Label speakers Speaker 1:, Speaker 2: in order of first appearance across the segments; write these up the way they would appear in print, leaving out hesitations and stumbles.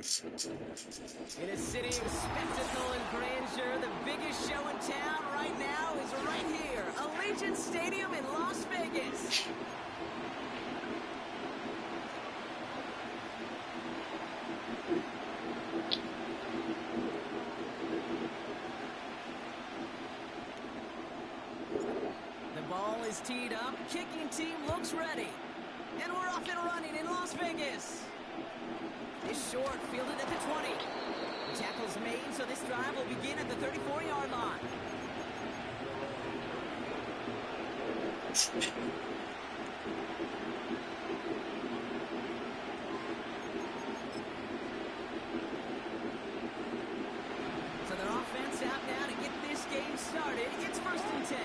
Speaker 1: In a city of spectacle and grandeur, the biggest show in town right now is right here, Allegiant Stadium in Las Vegas. The ball is teed up, kicking team looks ready. And we're off and running in Las Vegas. It's short, fielded at the 20. The tackle's made, so this drive will begin at the 34-yard line. So their offense out now to get this game started. It's 1st and 10.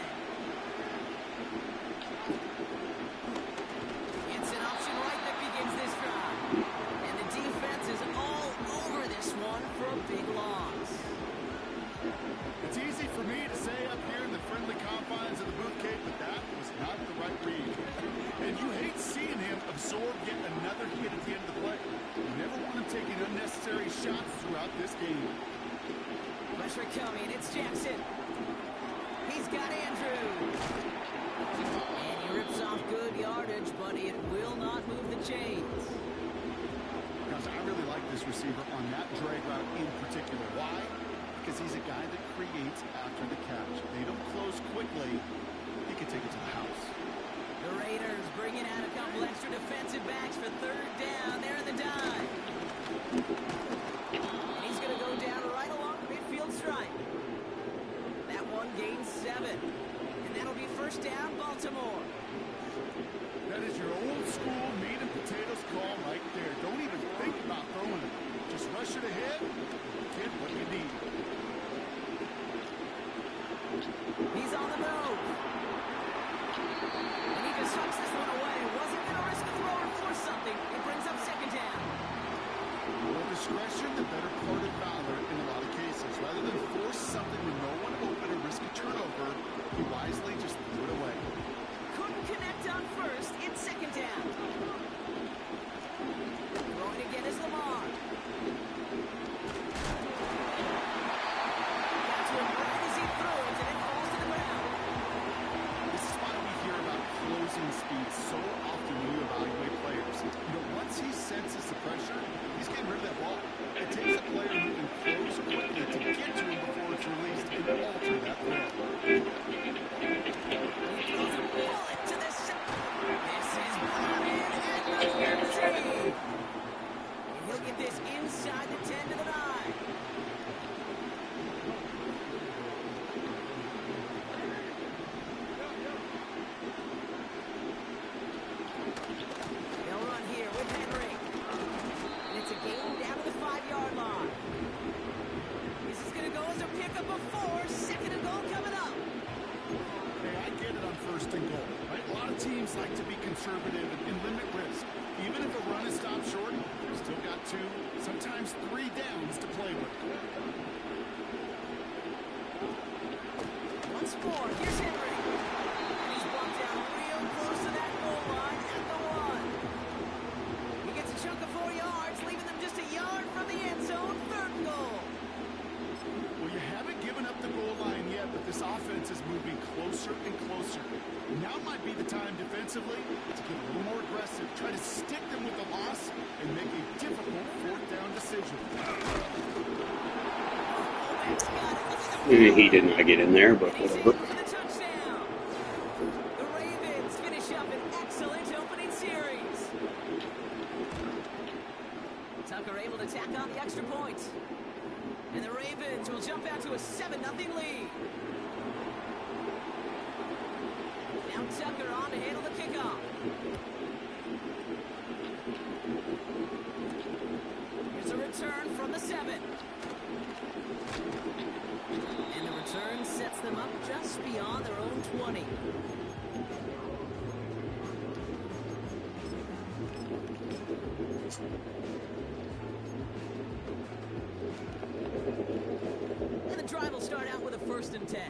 Speaker 1: It's an option right that begins this drive. And the defense is all over this one for a big loss.
Speaker 2: It's easy for me to say up here in the friendly confines of the booth cave, but that was not the right read. And you hate seeing him absorb yet another hit at the end of the play. You never want him taking unnecessary shots throughout this game.
Speaker 1: Pressure coming. It's Jackson. He's got Andrews. And he rips off good yardage, but it will not move the chains.
Speaker 2: Guys, I really like this receiver on that drag route in particular. Why? Because he's a guy that creates after the catch. They don't close quickly. He can take it to the house.
Speaker 1: The Raiders bringing out a couple extra defensive backs for 3rd down. They're in the dive. And he's going to go down right along the midfield stripe. That one gains 7. And that'll be 1st down, Baltimore.
Speaker 2: That is your old school meat and potatoes call right there. Don't even think about throwing it. Just rush it ahead. Get what you need.
Speaker 1: He's on the move. And he just hucks this one away. Wasn't going to risk a throw or force something. It brings up 2nd down.
Speaker 2: More discretion, the better part of valor in a lot of cases. Rather than force something with no one open and risk a turnover, he wisely just threw it away.
Speaker 1: Couldn't connect on 1st. It's 2nd down. Throwing again is Lamar. Got to him right as he threw it, and it falls to the ground.
Speaker 2: This is why we hear about closing speed so often when you evaluate players. You know, once he senses the pressure, he's getting rid of that ball. It takes a player who can close quickly to get to him before it's released and alter that throw.
Speaker 1: He throws a bullet to the center. This is Brian at number 10. And he'll get this inside the 10 to the 9. They'll run here with Henry. And it's a gain down to the 5-yard line. This is going to go as a pickup of 4. 2nd and goal coming up.
Speaker 2: Hey, I get it on 1st and goal, right? A lot of teams like to be conservative and limit risk. Even if a run is stopped short, they've still got 2, sometimes 3 downs to play with.
Speaker 1: Once more, here's Henry. And he's brought down real close to that goal line at the 1. He gets a chunk of 4 yards, leaving them just a yard from the end zone. 3rd and goal.
Speaker 2: Well, you haven't given up the goal line yet, but this offense is moving closer and closer. Now might be the time defensively to get a little more aggressive, try to stick them with the loss, and make a difficult 4th down decision.
Speaker 3: He did not get in there, but whatever.
Speaker 1: The Ravens finish up an excellent opening series. Tucker able to tack on the extra point. And the Ravens will jump out to a 7-0 lead. Now Tucker on to handle the kickoff. Here's a return from the 7. And the return sets them up just beyond their own 20. And the drive will start out with a 1st and 10.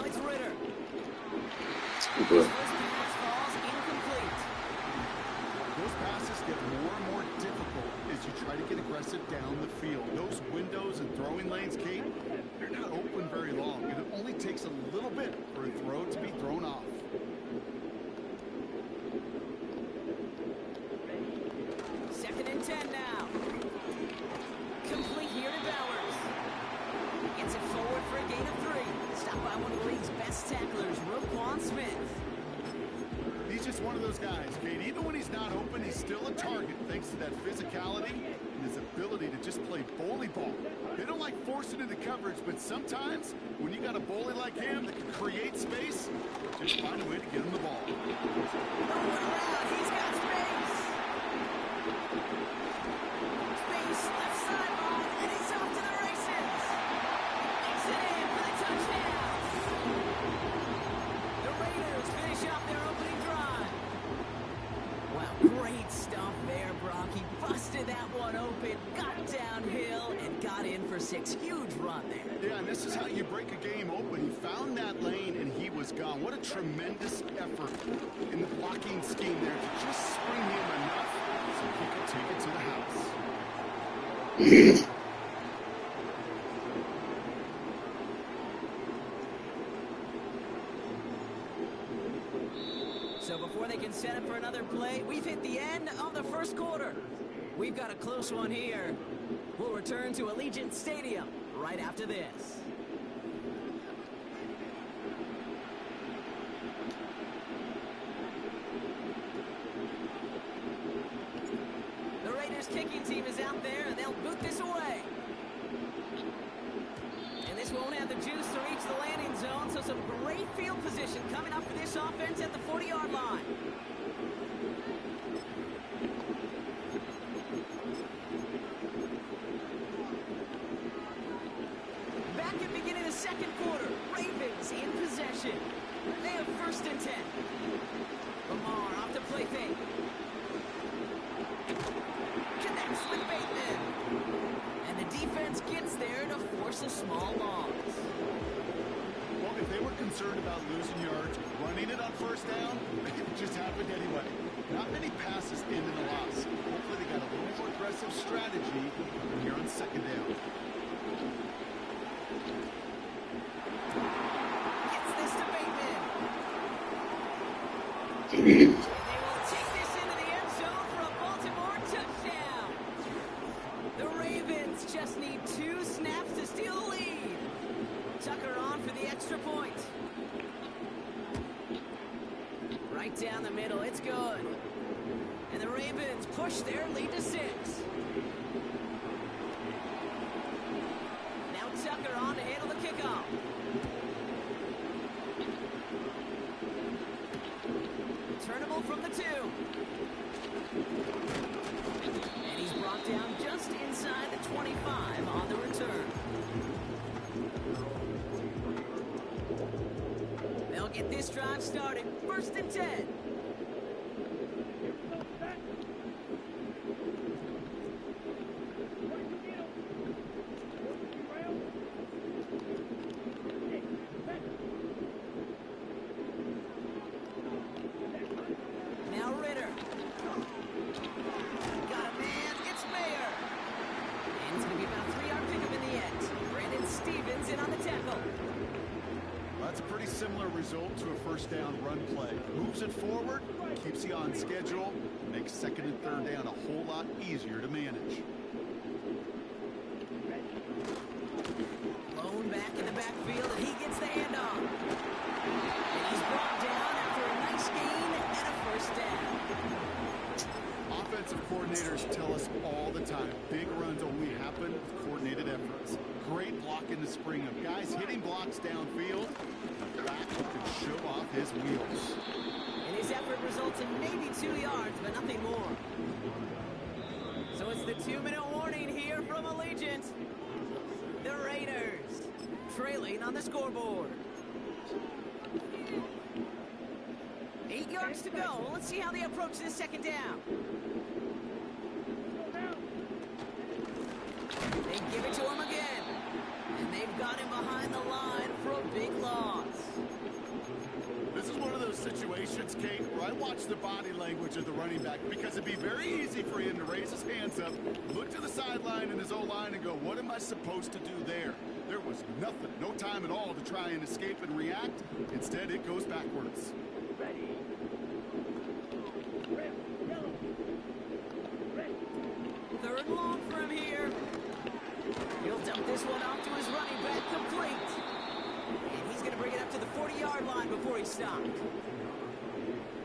Speaker 1: it's Ritter.
Speaker 3: Good.
Speaker 1: His first pass falls incomplete.
Speaker 2: Those passes get more and more difficult as you try to get aggressive down the field. Those windows and throwing lanes, Kate, they're not open very long, and it only takes a little bit for a throw to be thrown off.
Speaker 1: Second and 10 now. Complete here to Bowers. Gets it forward for a gain of 3. Stopped by one of the league's best tacklers, Roquan Smith.
Speaker 2: He's just one of those guys, Kate. Even when he's not open, he's still a target thanks to that physicality and his ability to just play bully ball. They don't like forcing into coverage, but sometimes when you got a bully like him that can create space, just find a way to get him the ball.
Speaker 1: Rolling around, he's got space. Space, left sideline, and he's off to the races. Makes it in for the touchdown. The Raiders finish off their opening drive. Wow, great stuff there, Brock. He busted that one open, got downhill, and got in for 6. Huge run there.
Speaker 2: Yeah, and this is how you break a game open. He found that lane, and he was gone. What a tremendous effort in the blocking scheme there to just spring him enough so he could take it to the house.
Speaker 1: So before they can set up for another play, we've hit the end of the first quarter. We've got a close one here. We'll return to Allegiant Stadium right after this. The Raiders kicking team is out there, and they'll boot this away. And this won't have the juice to reach the landing zone, so some great field position coming up for this offense at the 40-yard line. Back at the beginning of the second quarter, Ravens in possession. They have first and 10. Lamar off to play fake. Connects with Bateman. And the defense gets there to force a small loss.
Speaker 2: Well, if they were concerned about losing yards, running it on first down, it just happened anyway. Not many passes ended in a loss. Hopefully they got a little more aggressive strategy here on second down.
Speaker 1: Gets this to Bateman.
Speaker 3: Good.
Speaker 1: They will take this into the end zone for a Baltimore touchdown. The Ravens just need 2 snaps to steal the lead. Tucker on for the extra point. Right down the middle, it's good. And the Ravens push their lead to 6. Now Tucker on to handle the kickoff. Returnable from the 2. And he's brought down just inside the 25 on the return. They'll get this drive started. First and 10. Now Ritter. Got a man. It's Mayer. And it's going to be about a 3-yard pickup in the end. Brandon Stevens in on the tackle.
Speaker 2: That's a pretty similar result to a first down run play. Moves it forward, keeps you on schedule, makes second and third down a whole lot easier to manage.
Speaker 1: Lone back in the backfield, and he gets the handoff. And he's brought down after a nice gain and a first down.
Speaker 2: Offensive coordinators tell us all the time, big runs only happen with coordinated efforts. Great block in the spring of guys hitting blocks downfield. The back can show off his wheels.
Speaker 1: And his effort results in maybe 2 yards, but nothing more. So it's the 2-minute warning here from Allegiant. The Raiders trailing on the scoreboard. 8 yards to go. Well, let's see how they approach this second down. They give it to him again. And they've got him behind the line for a big loss.
Speaker 2: defense, Kate, where I watch the body language of the running back, because it'd be very easy for him to raise his hands up, look to the sideline in his O-line and go, what am I supposed to do there? There was nothing, no time at all to try and escape and react. Instead, it goes backwards.
Speaker 1: Third and long for him here. He'll dump this one off to his running back, complete. And he's going to bring it up to the 40-yard line before he's stopped.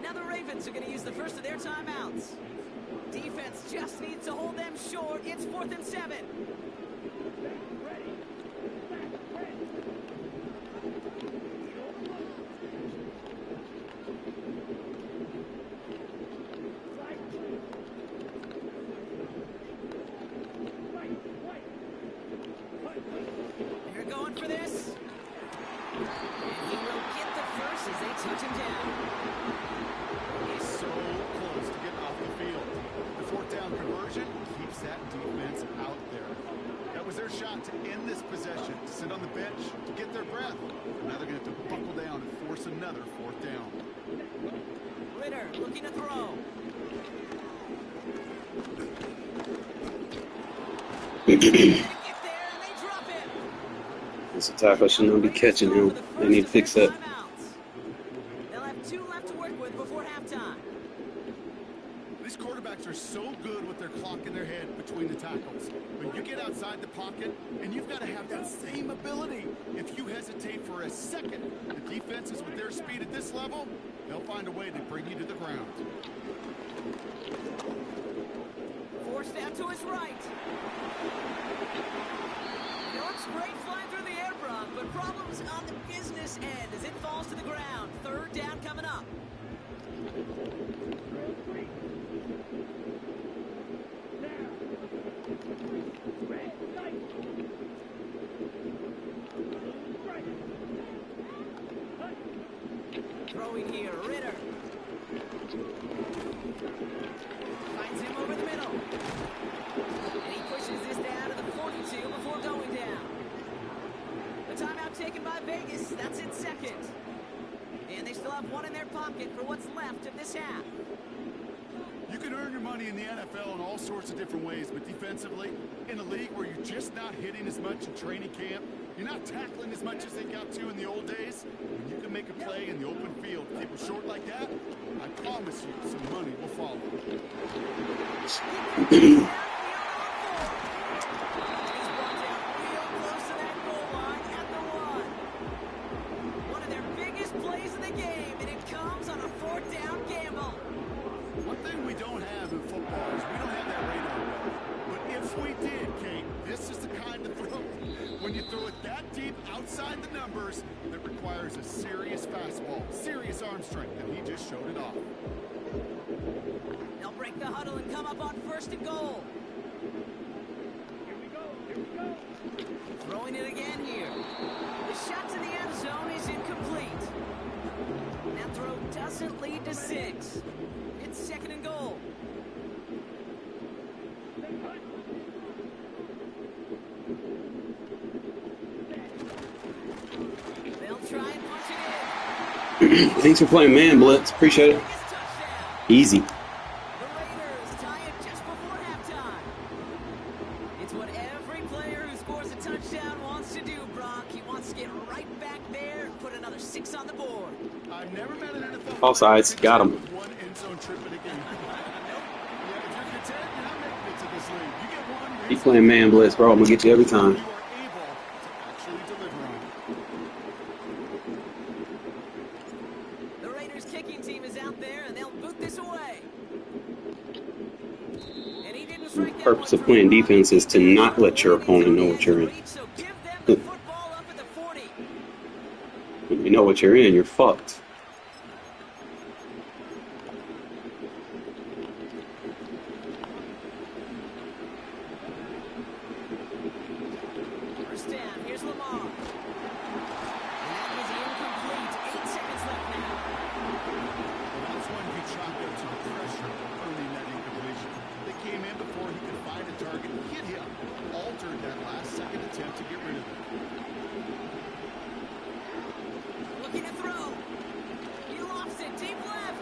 Speaker 1: Now the Ravens are going to use the first of their timeouts. Defense just needs to hold them short. It's 4th and 7. They're going for this. And he will get the first as they touch him down.
Speaker 2: He's so close to getting off the field. The 4th down conversion keeps that defense out there. That was their shot to end this possession, to sit on the bench, to get their breath. Now they're going to have to buckle down and force another 4th down.
Speaker 1: Ritter looking to throw. They get there and they drop him.
Speaker 3: This tackle should not be catching him. They need to fix that.
Speaker 1: They'll have 2 left to work with before halftime.
Speaker 2: These quarterbacks are so good with their clock in their head between the tackles. But you get outside the pocket, and you've got to have that same ability. If you hesitate for a second, the defenses with their speed at this level, they'll find a way to bring you to the ground.
Speaker 1: Forced out to his right. It looks great flying through the air, Brock, but problems on the business end as it falls to the ground. 3rd down coming up. Throwing here, Ritter. Finds him over the middle. And he pushes this down to the 42 before going down. The timeout taken by Vegas. That's its 2nd. And they still have 1 in their pocket for what's left of this half.
Speaker 2: You can earn your money in the NFL in all sorts of different ways, but defensively, in a league where you're just not hitting as much in training camp, you're not tackling as much as they got to in the old days, when you can make a play in the open field, keep it short like that, I promise you some money will follow.
Speaker 1: One of their biggest plays of the game, and it comes on a 4th down gamble.
Speaker 2: One thing we don't have in football is we don't have that radar well. But if we did, Kate, this is the kind of throw, when you throw it that deep outside the numbers, that requires a serious fastball, serious arm strength, and he just showed it off.
Speaker 1: They'll break the huddle and come up on 1st and goal.
Speaker 2: Here we go.
Speaker 1: Throwing it again here. The shot to the end zone is incomplete. That throw doesn't lead to 6. It's 2nd and goal. They'll try and punch it in.
Speaker 3: Thanks for playing man blitz. Appreciate it.
Speaker 1: Biggest touchdown.
Speaker 3: Easy.
Speaker 1: The Raiders tie it just before halftime. It's what every player who scores a touchdown wants to do, Brock. He wants to get right back there and put another 6 on the board.
Speaker 2: I've never met an NFL
Speaker 3: Offsides. Got him.
Speaker 2: one end zone trip in a game. Yeah, if you're content, you're not making it to this league. You get one.
Speaker 3: Keep playing man blitz, bro. I'm gonna get you every time.
Speaker 2: You are able to actually deliver on.
Speaker 1: The Raiders kicking team is out there, and they'll boot this away. And he didn't strike that
Speaker 3: Purpose
Speaker 1: one
Speaker 3: of playing
Speaker 1: through.
Speaker 3: defense is to not let your opponent know what you're in.
Speaker 1: So give them the football up at the 40.
Speaker 3: When you know what you're in, you're fucked.
Speaker 1: First down, here's Lamar. And that was incomplete. 8 seconds left now.
Speaker 2: That's when he chalked up to the pressure earning that incompletion. They came in before he could find a target, hit him, altered that last-second attempt to get rid of him.
Speaker 1: Looking to throw. He lofts it deep left.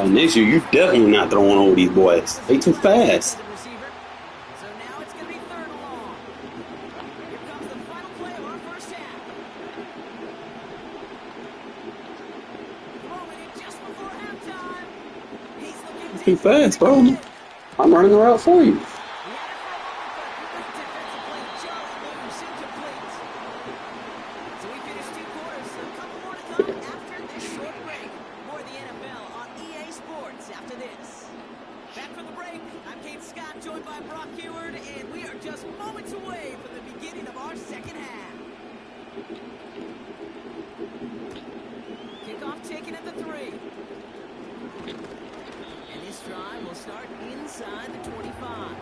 Speaker 3: Next year, you definitely not throwing over these boys. They too fast.
Speaker 1: So now it's going to be 3rd and long. Here comes the final play of our first half. Throwing it just before halftime. He's looking
Speaker 3: Too fast, bro. I'm running the route for you.
Speaker 1: He had it for a moment, but great defensive play. Jolly loose, incomplete. So we finished 2 quarters, so a couple more to come after this short break. More of the NFL on EA Sports after this. Back from the break, I'm Kate Scott, joined by Brock Heward, and we are just moments away from the beginning of our second half. Kickoff taken at the 3. And this drive will start inside the 25.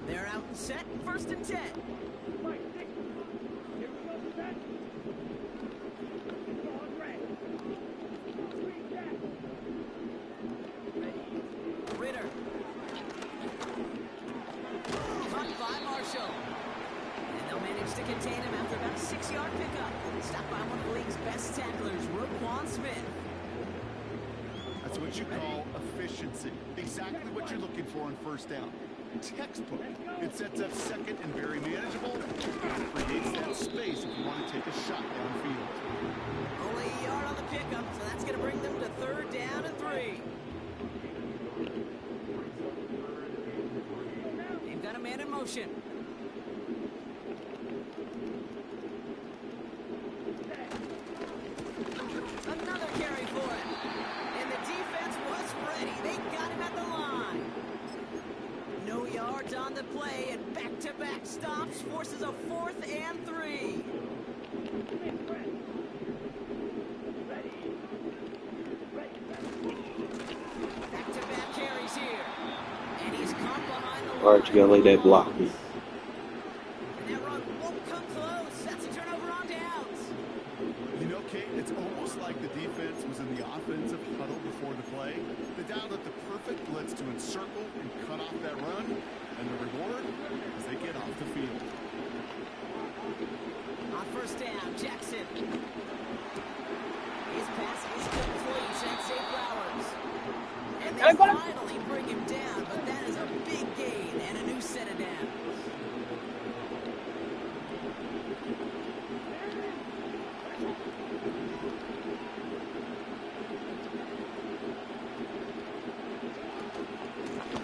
Speaker 1: They're out and set, 1st and 10. Ritter. Caught by Marshall. And they'll manage to contain him after about a 6-yard pickup. Stopped by one of the league's best tacklers, Roquan Smith.
Speaker 2: That's what you call efficiency. Exactly what you're looking for on 1st down. Textbook. It sets up 2nd and very manageable. It creates that space if you want to take a shot downfield.
Speaker 1: Only a yard on the pickup, so that's going to bring them to 3rd down and 3. They've got a man in motion. Another carry for it. And the defense was ready. They got him at the line. No yards on the play, and back-to-back stops forces a 4th and 3. Back-to-back carries here. And he's caught behind the line.
Speaker 3: All right, you gotta lay that block.
Speaker 1: And that run won't come close. That's a turnover on downs.
Speaker 2: You know, Kate, it's almost like the defense was in the offensive huddle before the play. They dialed up the perfect blitz to encircle and cut off that run. And the reward is they get off the field.
Speaker 1: On 1st down, Jackson. His pass is complete, and St. Flowers. And they finally bring him down, but that is a big gain and a new set of downs.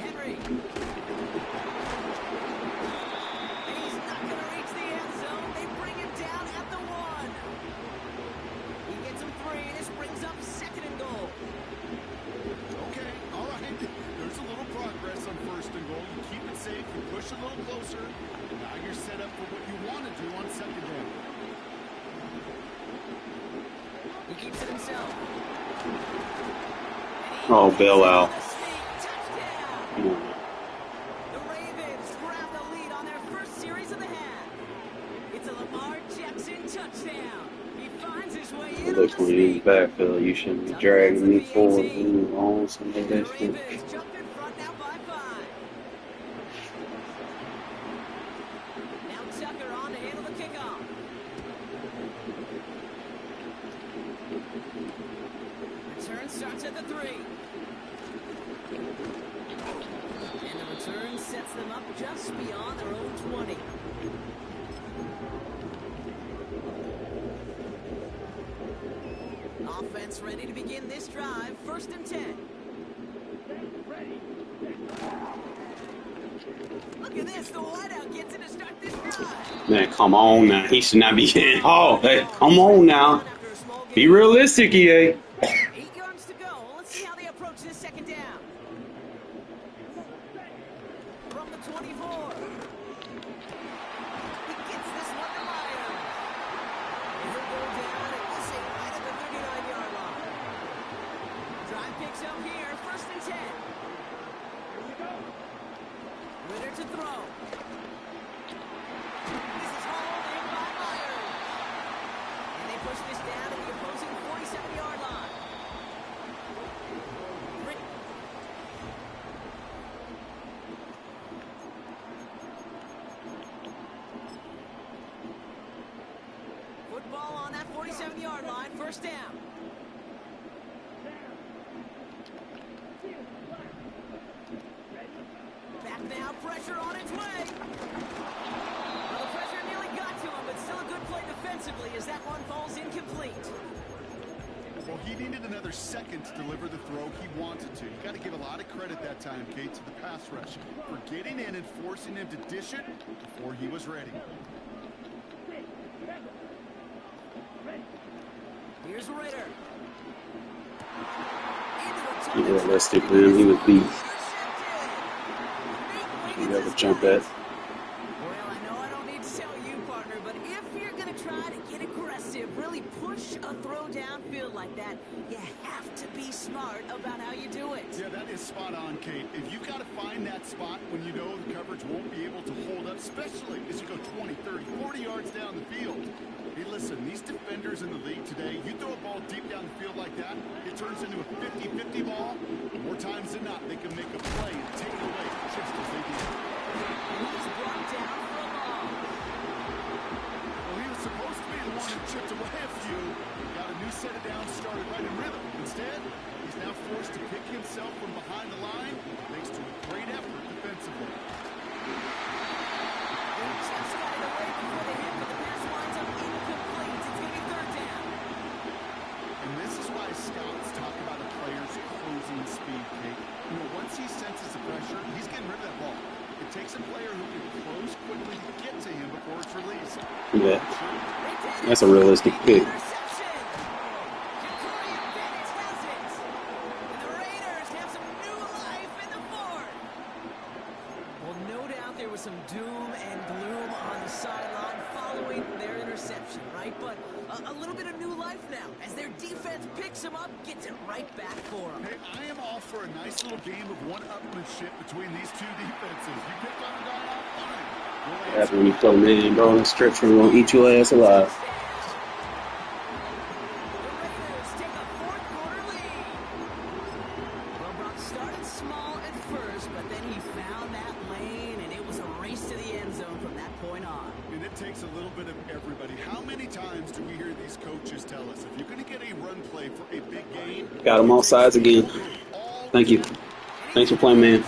Speaker 1: Henry. And he's not going to reach the end zone. They bring him down at the 1. He gets him 3. This brings up 2nd and goal.
Speaker 2: Okay, all right. There's a little progress on 1st and goal. You keep it safe, you push a little closer. Now you're set up for what you want to do on 2nd down.
Speaker 1: He keeps it himself.
Speaker 3: Oh, bailout.
Speaker 1: Touchdown.
Speaker 3: Come on.
Speaker 1: The Ravens grab the lead on their 1st series of the half. It's a Lamar Jackson touchdown. He finds his way in
Speaker 3: It
Speaker 1: on
Speaker 3: looks
Speaker 1: the
Speaker 3: when you use
Speaker 1: sneak.
Speaker 3: backfield, you shouldn't be dragging me forward on something
Speaker 1: The
Speaker 3: like that shit.
Speaker 1: Ravens jump in front now by 5. Now Tucker on to handle the kickoff. Return starts at the 3. And the return sets them up just beyond their own 20. Offense ready to begin this drive. 1st and 10. Look at this. The wideout gets it to start this drive.
Speaker 3: Man, come on now. He should not be getting. Oh, hey, come on now. Be realistic, EA.
Speaker 1: 8 yards to go. Let's see how they approach this 2nd down. From the 24. He gets this one to Myers. And he'll go down and we'll say right at the 39-yard line. Drive picks up here. 1st and 10. Ritter to throw. This is hauled in by Myers. And they push this down to the opposing 47-yard line. ball on that 47-yard line, first down. Back now, pressure on its way. Well, the pressure nearly got to him, but still a good play defensively as that one falls incomplete.
Speaker 2: Well, he needed another second to deliver the throw he wanted to. You got to give a lot of credit that time, Kate, to the pass rush for getting in and forcing him to dish it before he was ready.
Speaker 1: Here's Ritter.
Speaker 3: Be realistic, man. He was beat. You have a jump at.
Speaker 1: Well, I know I don't need to tell you, partner, but if you're going to try to get aggressive, really push a throw downfield like that, you have to be smart about how you do it.
Speaker 2: Yeah, that is spot on, Kate. If you've got to find that spot when you know the coverage won't be able to hold up, especially as you go 20, 30, 40 yards down the field. Hey, listen, these defenders in the league today, you throw a ball deep down the field like that, it turns into a 50-50 ball. More times than not, they can make a play and take it away just as they did.
Speaker 1: He's brought down for a ball.
Speaker 2: Well, he was supposed to be the one who chipped away a few. Got a new set of downs started right in rhythm. Instead, he's now forced to pick himself from behind the line, thanks to a great effort defensively.
Speaker 1: Just got it away before the hit, but the pass winds up incomplete. It's going to be third down.
Speaker 2: And this is why scouts talk about a player's closing speed, Kate. You know, once he senses the pressure, he's getting rid of that ball. It takes a player who can close quickly to get to him before it's released.
Speaker 3: Yeah. That's a realistic pick.
Speaker 1: Some doom and gloom on the sideline following their interception, right? But a little bit of new life now as their defense picks them up, gets it right back for them.
Speaker 2: Hey, I am all for a nice little game of one-upmanship between these two defenses. You picked on a guy out fine.
Speaker 3: That's when you throw man, bro, and stretch from gonna eat your ass alive.
Speaker 2: Takes a little bit of everybody. How many times do we hear these coaches tell us if you're going to get a run play for a big game,
Speaker 3: got them all sides again. Thank you. Thanks for playing, man.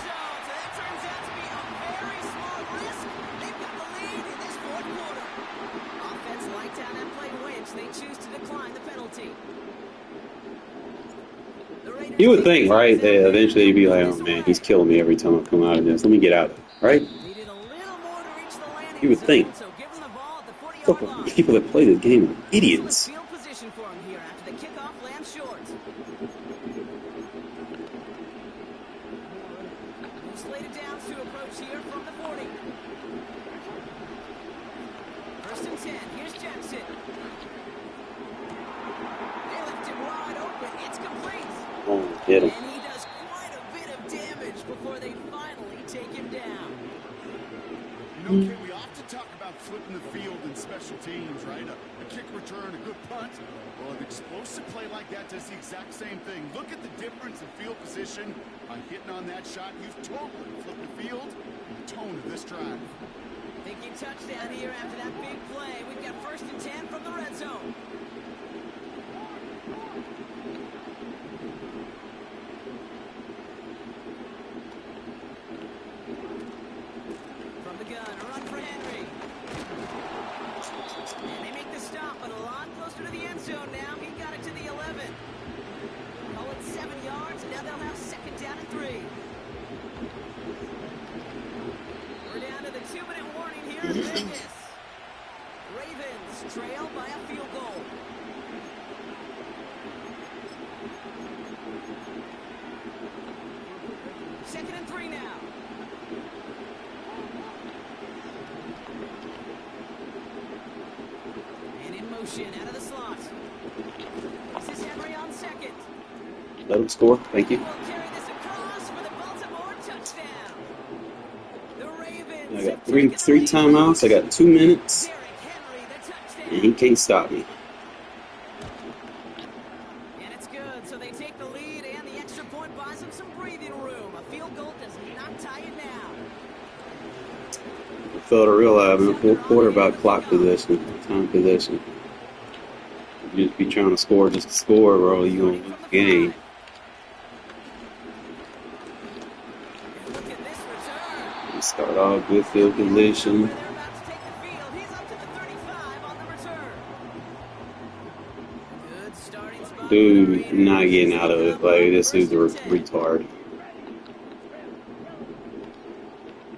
Speaker 3: You would think, right, that eventually you'd be like, oh man, he's killing me every time I come out of this. Let me get out of it, right? You would think. People that play this game are idiots.
Speaker 1: Field position for him here after the kickoff lands short. Slated down to approach here from the 40. First and 10. Here's Jackson. They left him wide open. It's complete.
Speaker 3: Oh, get him.
Speaker 1: And he does quite a bit of damage before they finally take him down.
Speaker 2: You know, Kate, we often talk about flipping the field in special teams, right? A kick return, a good punt. Well, an explosive play like that does the exact same thing. Look at the difference in field position by hitting on that shot. You've totally flipped the field and the tone of this drive.
Speaker 1: Thinking touchdown here after that big play. We've got first and 10 from the red zone. From the gun, a run for Henry. And they make the stop, but a lot closer to the end zone now. He got it to the 11. Call it 7 yards, and now they'll have second down and 3. We're down to the 2-minute warning here in Vegas. Ravens trail by a field goal. Second and 3 now. And in motion out of the slot. This is Henry on second.
Speaker 3: Let him score. Thank you.
Speaker 1: Will carry this across for the Baltimore touchdown. The Ravens.
Speaker 3: I got three timeouts. I got 2 minutes.
Speaker 1: Derrick Henry, the touchdown.
Speaker 3: And he can't stop me.
Speaker 1: And it's good. So they take the lead, and the extra point buys them some breathing room. A field goal does not tie it now.
Speaker 3: I failed to realize I'm in full quarterback clock position, time position. You just be trying to score just to score, bro. You gonna lose the game.
Speaker 1: And look at this return.
Speaker 3: You start off good field position.
Speaker 1: They're about to take the field. He's up to the 35 on the return. Good starting spot.
Speaker 3: Dude, not getting out of it. Like, this dude's a retard.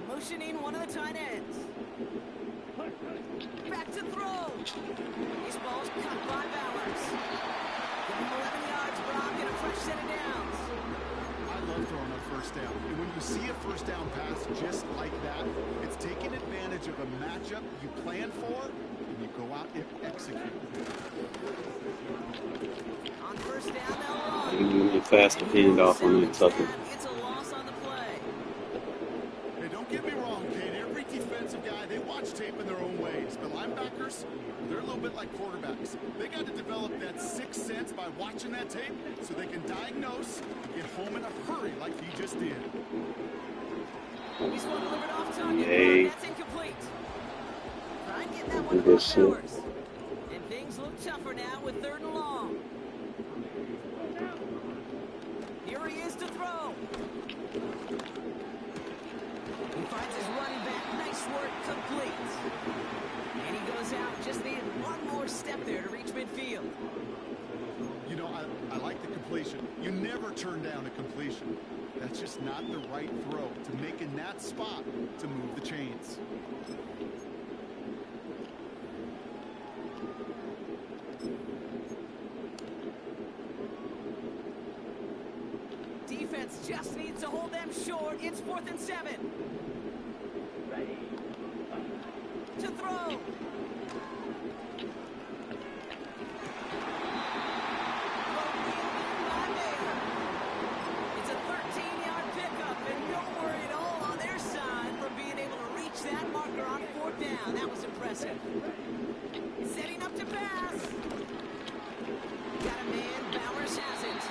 Speaker 1: Motioning one of the tight ends. Back to throw. These balls cut by Bowers. Give him 11 yards, Brock, and a fresh set of downs.
Speaker 2: I love throwing a first down. And when you see a first down pass just like that, it's taking advantage of a matchup you plan for, and you go out and execute.
Speaker 1: On first down, they'll run.
Speaker 3: And a faster handoff on that Tucker.
Speaker 1: It's a loss on the play.
Speaker 2: Hey, don't get me wrong, Kate. Every defensive guy, they watch tape in their own ways. But linebackers, they're a little bit like quarterbacks. They got to develop that sixth sense by watching that tape so they can diagnose and get home in a hurry like he just did.
Speaker 1: He's one delivered off target.
Speaker 3: Yay.
Speaker 1: That's incomplete. Try and get that one
Speaker 3: Good
Speaker 1: above
Speaker 3: shit.
Speaker 1: Bowers. And things look tougher now with 3rd and long. Here he is to throw. He finds his running back. Nice work, complete. And he goes out. Just needed one more step there to reach midfield.
Speaker 2: You know, I like the completion. You never turn down a completion. That's just not the right throw to make in that spot to move the chains.
Speaker 1: Defense just needs to hold them short. It's 4th and 7. To throw. It's a 13-yard pickup, and no worry at all on their side from being able to reach that marker on 4th down. That was impressive. Setting up to pass. Got a man. Bowers has it.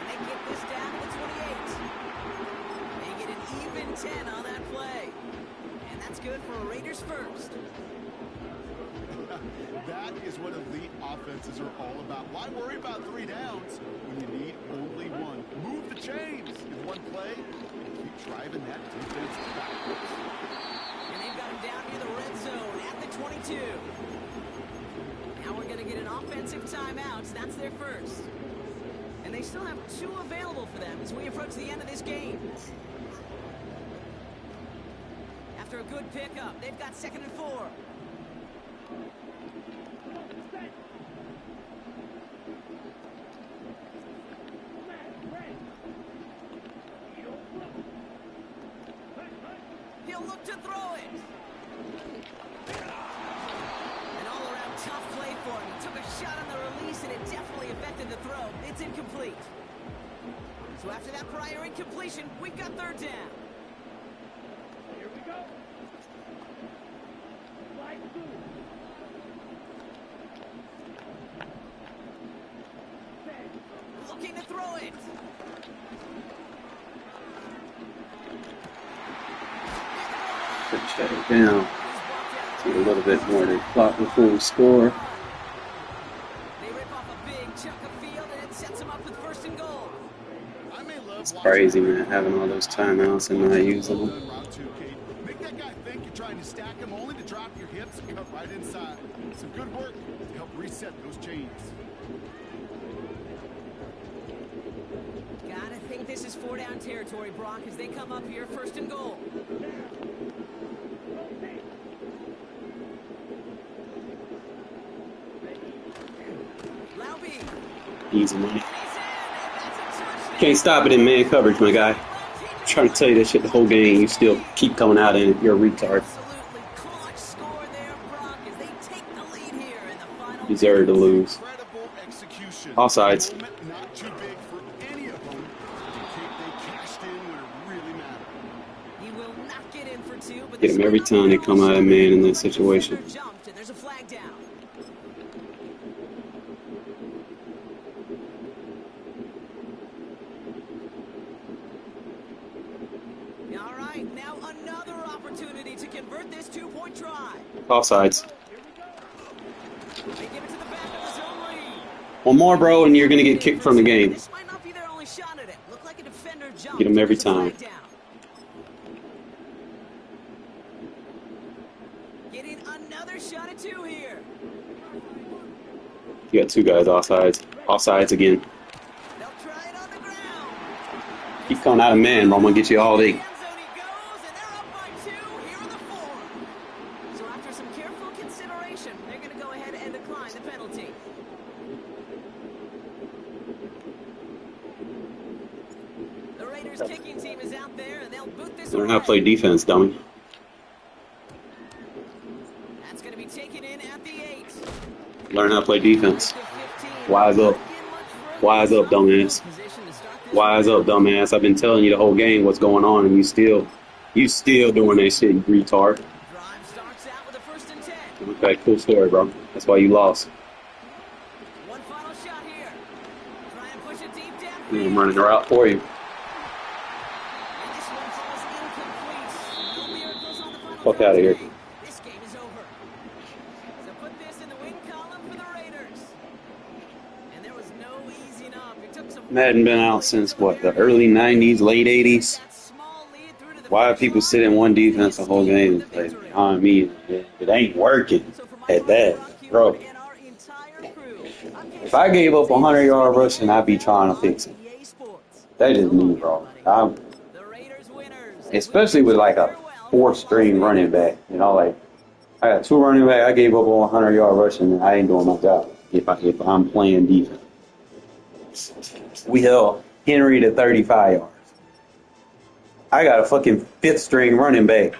Speaker 1: And they get this down to the 28. They get an even 10 on that play. And that's good for a Raiders first.
Speaker 2: That is what elite offenses are all about. Why worry about 3 downs when you need only one? Move the chains in one play and keep driving that defense backwards.
Speaker 1: And they've got him down near the red zone at the 22. Now we're going to get an offensive timeout. That's their first. And they still have 2 available for them as we approach the end of this game. After a good pickup, they've got 2nd and 4. He'll look to throw it. An all-around tough play for him. He took a shot on the release, and it definitely affected the throw. It's incomplete. So after that prior incompletion, we've got 3rd down.
Speaker 4: Here we go. Slide 2.
Speaker 1: Looking to throw it.
Speaker 3: Shut it down. See a little bit more than clock before we score.
Speaker 1: They rip off a big chunk of field, and it sets them up with 1st and goal.
Speaker 2: I may love
Speaker 3: It's crazy, man, having all those timeouts and not using them.
Speaker 2: Round 2, Kate. Make that guy think you're trying to stack him only to drop your hips and cut right inside. Some good work to help reset those chains.
Speaker 1: Gotta think this is 4-down territory, Brock, as they come up here 1st and goal. Laube.
Speaker 3: Easy money. Can't stop it in man coverage, my guy. I'm trying to tell you that shit the whole game. You still keep coming out in it. You're a retard.
Speaker 1: Absolutely clutch score there, Brock, as they take the lead here in the final.
Speaker 3: Deserve to lose.
Speaker 2: Incredible execution.
Speaker 3: Offsides.
Speaker 2: Moment not too big for any of them. They cashed in when it really mattered.
Speaker 1: He will not get in for 2, but
Speaker 3: Get him every time they come out of man in that situation.
Speaker 1: Jumped, and there's a flag down. All right, now another opportunity to convert this 2-point try.
Speaker 3: Offsides.
Speaker 1: They give it to the back of the
Speaker 3: One more, bro, and you're gonna get kicked from the game.
Speaker 1: This might not be their only shot at it. Looked like a defender jumped.
Speaker 3: Get him every
Speaker 1: There's a
Speaker 3: time.
Speaker 1: flag down. Getting another shot at 2 here.
Speaker 3: You got 2 guys offsides. Offsides again.
Speaker 1: They'll try it on the ground.
Speaker 3: Keep coming out of man, bro. I'm gonna get you all day.
Speaker 1: End zone he goes, and they're up by 2 here in the 4th. So after some careful consideration, they're going to go ahead and decline the penalty. The Raiders kicking team is out there, and they'll boot this
Speaker 3: Learn how to
Speaker 1: away.
Speaker 3: play defense, dummy.
Speaker 1: That's going to be taken in at the 8.
Speaker 3: Learn how to play defense.
Speaker 1: The 15.
Speaker 3: Wise up. Wise up, dumbass.
Speaker 1: Position to start this
Speaker 3: Wise up, dumbass. I've been telling you the whole game what's going on, and you still doing that shit, you retard.
Speaker 1: drive starts out with a 1st and 10.
Speaker 3: Okay, cool story, bro. That's why you lost.
Speaker 1: One final shot here. Try and push it deep down.
Speaker 3: I'm running the route for you.
Speaker 1: And this one falls incomplete. No miracles on the final
Speaker 3: Fuck
Speaker 1: drive
Speaker 3: outta here.
Speaker 1: today. This game is over. So put this in the win column for the Raiders. And there was no easing up. It took some
Speaker 3: Madden been out since, what, the early 90s, late 80s?
Speaker 1: that small lead through to the
Speaker 3: Why
Speaker 1: finish
Speaker 3: people
Speaker 1: line.
Speaker 3: sit in one defense the whole game? It's like, behind me, it ain't working
Speaker 1: So for
Speaker 3: at that, bro.
Speaker 1: and our entire crew,
Speaker 3: If I gave up 100-yard rushing, I'd be trying to fix it.
Speaker 1: EA Sports.
Speaker 3: That just me, bro.
Speaker 1: The Raiders winners.
Speaker 3: Especially with like a 4th-string running back. You know, like, I got 2 running back. I gave up on 100-yard rushing, and I ain't doing my job if I'm playing defense. We held Henry to 35 yards. I got a fucking 5th-string running back.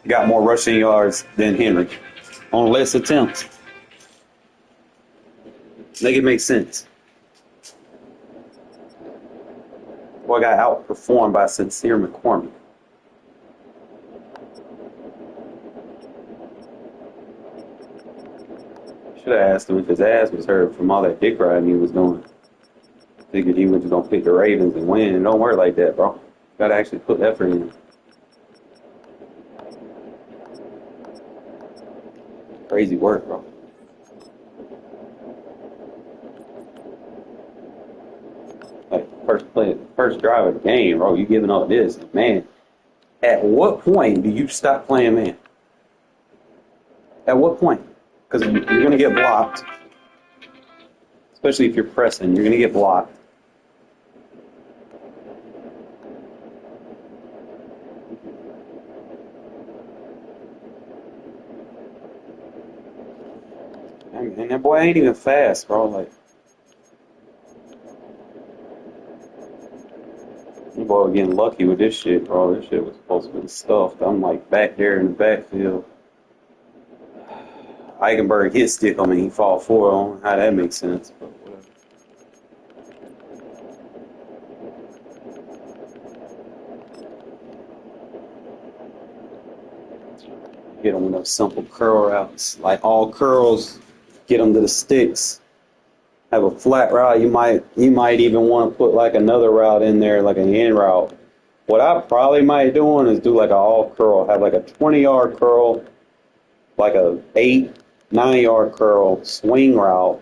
Speaker 3: Got more rushing yards than Henry on less attempts. Make it make sense. Boy got outperformed by Sincere McCormick. Should have asked him if his ass was hurt from all that dick riding he was doing. Figured he was just gonna pick the Ravens and win. It don't work like that, bro. Gotta actually put effort in. Crazy work, bro. Like first drive of the game, bro. You giving up this, man. At what point do you stop playing man? At what point? Because you're gonna get blocked, especially if you're pressing. You're gonna get blocked. And that boy ain't even fast, bro. Like, that boy was getting lucky with this shit, bro. This shit was supposed to be stuffed. I'm like back there in the backfield. Eichenberg hit stick him and he fall forward. I don't know how that makes sense, but whatever. Get him with those simple curl routes. Like all curls, get them to the sticks. Have a flat route. You might even want to put like another route in there, like an in route. What I probably might doing is do like an all curl. Have like a 20-yard curl, like a 8-9-yard curl, swing route,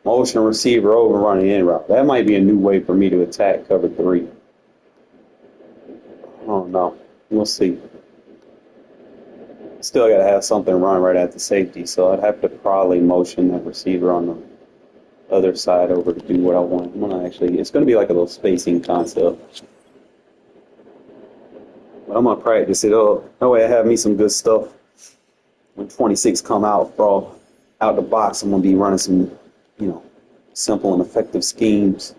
Speaker 3: motion receiver over running in route. That might be a new way for me to attack cover 3. I don't know. We'll see. Still got to have something run right at the safety, so I'd have to probably motion that receiver on the other side over to do what I want. It's going to be like a little spacing concept. But I'm going to practice it up. That way I have me some good stuff. When 26 come out, bro, out the box, I'm going to be running some, simple and effective schemes.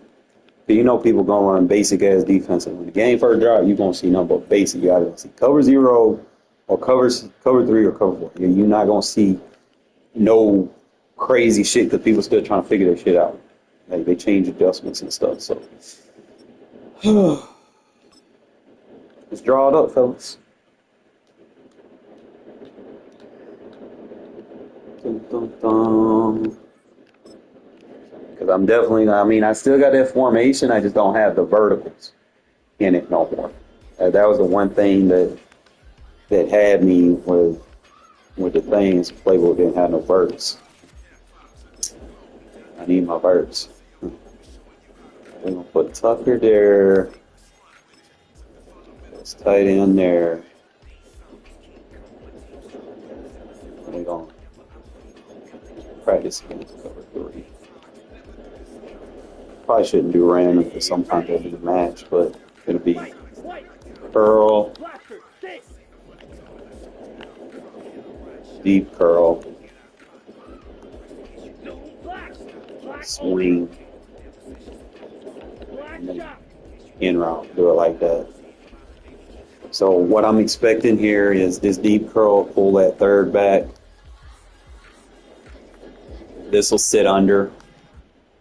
Speaker 3: But people going to run basic-ass defense. When the game first drop, you're going to see nothing but basic. You either see cover 0 or cover 3 or cover 4. You're not going to see no crazy shit because people still trying to figure their shit out. Like, they change adjustments and stuff. So, let's draw it up, fellas. Because I'm definitely, I still got that formation. I just don't have the verticals in it no more. That was the one thing that had me with the things. Playbook didn't have no verts. I need my birds. We're gonna put Tucker there. It's tight end there. We're gonna practice against cover 3. Probably shouldn't do random because sometimes they'll be the match, but it'll be curl, deep curl, swing, and then in route. Do it like that. So what I'm expecting here is this deep curl, pull that third back. This will sit under,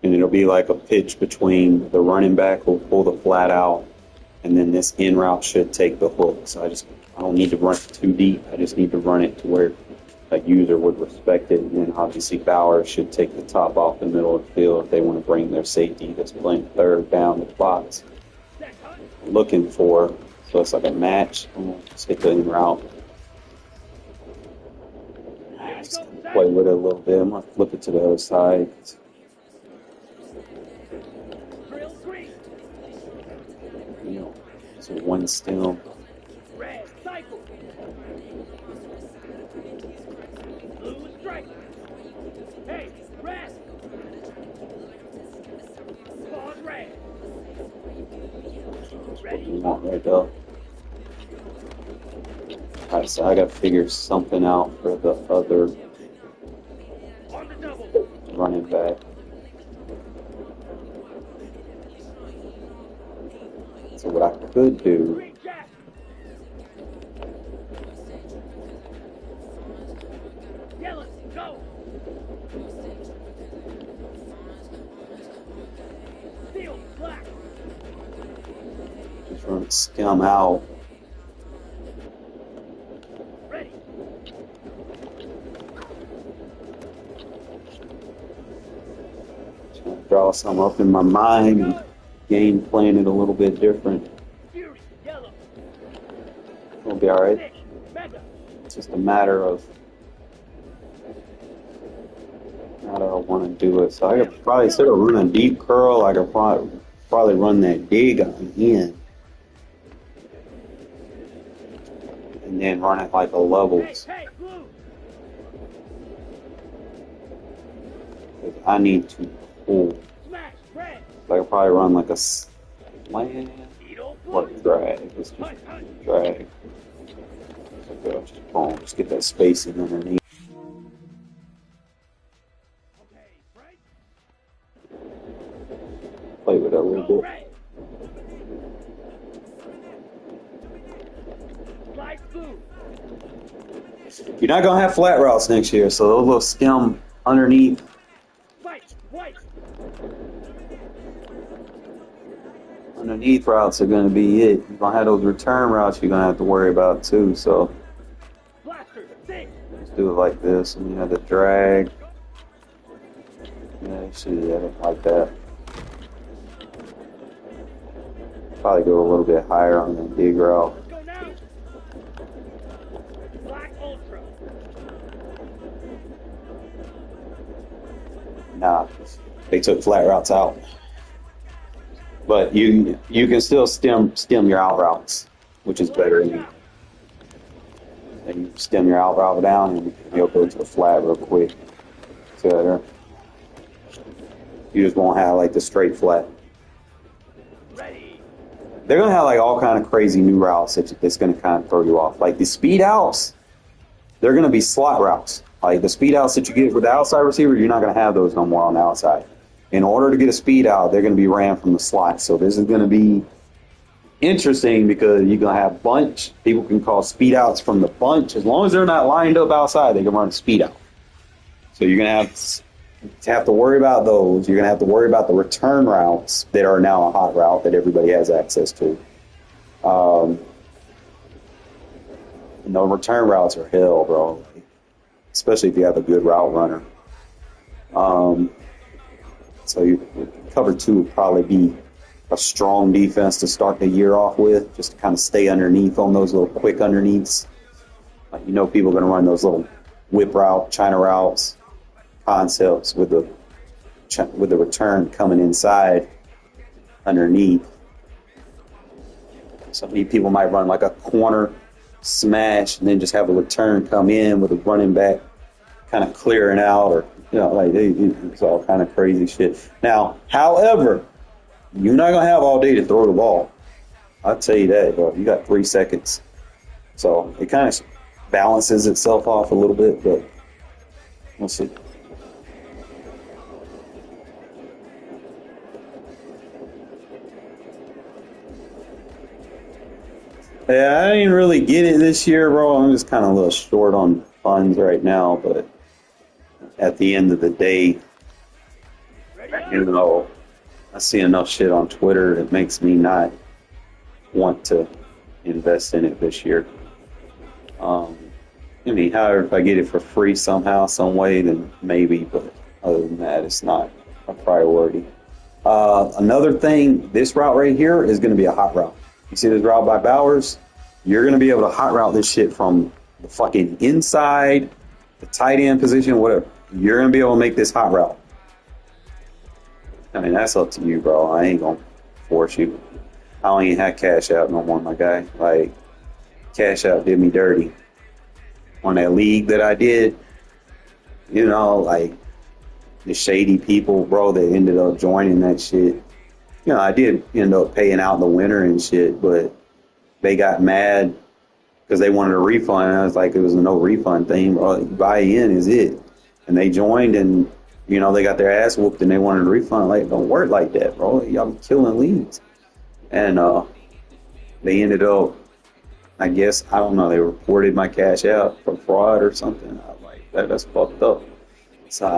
Speaker 3: and it'll be like a pitch between the running back will pull the flat out, and then this in route should take the hook. So I don't need to run it too deep. I just need to run it to where a user would respect it, and then obviously Bauer should take the top off the middle of the field if they want to bring their safety that's playing third down the box. Looking for, so it's like a match. I'm going to stick it in route. Just play with it a little bit. I'm going to flip it to the other side. You know, it's a one stem.
Speaker 4: Hey, red. Spawn red.
Speaker 3: What you want right there. Alright, so I gotta figure something out for the other
Speaker 4: On the double.
Speaker 3: running back. So what I could do,
Speaker 4: Green jack. Yellow, go. Steel, black.
Speaker 3: just run skim out.
Speaker 4: Ready.
Speaker 3: Trying to draw some up in my mind and game plan it a little bit different.
Speaker 4: Fury, yellow.
Speaker 3: It'll be alright.
Speaker 4: Six, mega.
Speaker 3: It's just a matter of how do I want to do it. So I could probably, instead of running a deep curl, I could probably run that dig on the end. And then run it like a
Speaker 4: Hey,
Speaker 3: levels.
Speaker 4: hey, blue.
Speaker 3: 'Cause I need to pull.
Speaker 4: Smash, red.
Speaker 3: So I could probably run like a slant
Speaker 4: Needle,
Speaker 3: or
Speaker 4: blue.
Speaker 3: drag. It's just
Speaker 4: Hunt, hunt.
Speaker 3: drag. Okay, just boom, just get that spacing underneath.
Speaker 4: Okay, right.
Speaker 3: Play with it a little
Speaker 4: Go
Speaker 3: bit.
Speaker 4: red. Light blue.
Speaker 3: You're not gonna have flat routes next year, so those little skim underneath.
Speaker 4: White, white.
Speaker 3: Underneath routes are going to be it. You're going to have those return routes you're going to have to worry about too. So
Speaker 4: Blaster, six.
Speaker 3: let's do it like this. And you have the drag. Yeah, you should have it like that. Probably go a little bit higher on the dig route.
Speaker 4: Let's go now. Black ultra.
Speaker 3: Nah, they took flat routes out. But you can still stem your out routes, which is better. And you stem your out route down, and you'll go to the flat real quick. See that there? You just won't have like the straight flat.
Speaker 4: Ready.
Speaker 3: They're gonna have like all kind of crazy new routes that's gonna kind of throw you off. Like the speed outs, they're gonna be slot routes. Like the speed outs that you get with the outside receiver, you're not gonna have those no more on the outside. In order to get a speed out, they're going to be ran from the slot. So this is going to be interesting because you're going to have bunch. People can call speed outs from the bunch. As long as they're not lined up outside, they can run a speed out. So you're going to have to worry about those. You're going to have to worry about the return routes that are now a hot route that everybody has access to. And the return routes are hell, bro. Especially if you have a good route runner. So cover 2 would probably be a strong defense to start the year off with, just to kind of stay underneath on those little quick underneaths. Like, people are going to run those little whip route, China routes, concepts with the with the return coming inside underneath. Some people might run like a corner smash and then just have a return come in with a running back kind of clearing out, or like it's all kind of crazy shit. Now, however, you're not gonna have all day to throw the ball. I'll tell you that, bro. You got 3 seconds, so it kind of balances itself off a little bit, but we'll see. Yeah, I didn't really get it this year, bro. I'm just kind of a little short on funds right now, but at the end of the day, I see enough shit on Twitter that makes me not want to invest in it this year. However, if I get it for free somehow, some way, then maybe, but other than that, it's not a priority. Another thing, this route right here is going to be a hot route. You see this route by Bowers? You're going to be able to hot route this shit from the fucking inside, the tight end position, whatever. You're going to be able to make this hot route. I mean, that's up to you, bro. I ain't going to force you. I don't even have Cash Out no more, my guy. Like, Cash Out did me dirty. On that league that I did, like, the shady people, bro, that ended up joining that shit. I did end up paying out the winner and shit, but they got mad because they wanted a refund. And I was like, it was a no refund thing. Bro. Buy in is it. And they joined and, they got their ass whooped and they wanted a refund. Like, don't work like that, bro. Y'all be killing leagues. And they ended up, I guess, I don't know, they reported my Cash Out for fraud or something. I was like, that's fucked up. So I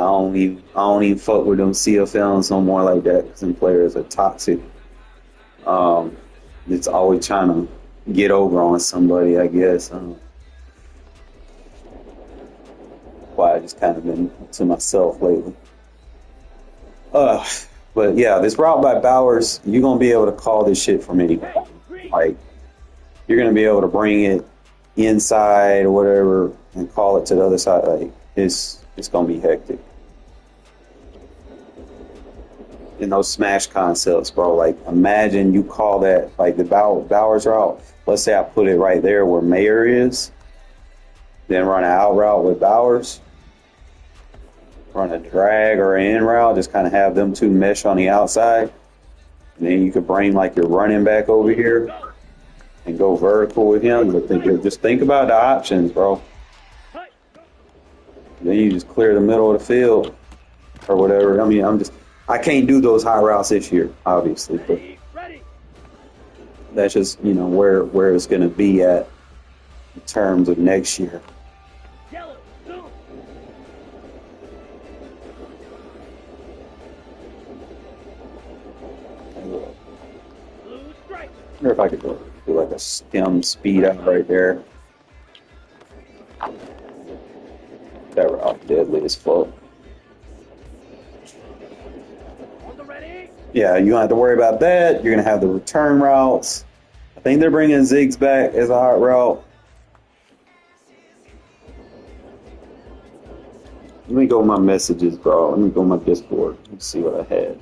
Speaker 3: don't even fuck with them CFLs no more like that because them players are toxic. It's always trying to get over on somebody, I guess. Why I just kind of been to myself lately. But yeah, this route by Bowers, you're gonna be able to call this shit from anywhere. Like, you're gonna be able to bring it inside or whatever and call it to the other side. Like, it's going to be hectic. In those smash concepts, bro, like, imagine you call that, like, the Bowers route. Let's say I put it right there where Mayer is, then run an out route with Bowers, run a drag or an in route, just kind of have them two mesh on the outside, and then you could bring, like, your running back over here and go vertical with him. But just think about the options, bro. Then you just clear the middle of the field or whatever. I mean, I can't do those high routes this year, obviously, but that's just, where it's going to be at in terms of next year. I wonder if I could do like a stem speed out right there. That route deadly as fuck. Yeah, you don't have to worry about that. You're going to have the return routes. I think they're bringing Ziggs back as a hot route. Let me go with my messages, bro. Let me go with my Discord. Let's see what I had.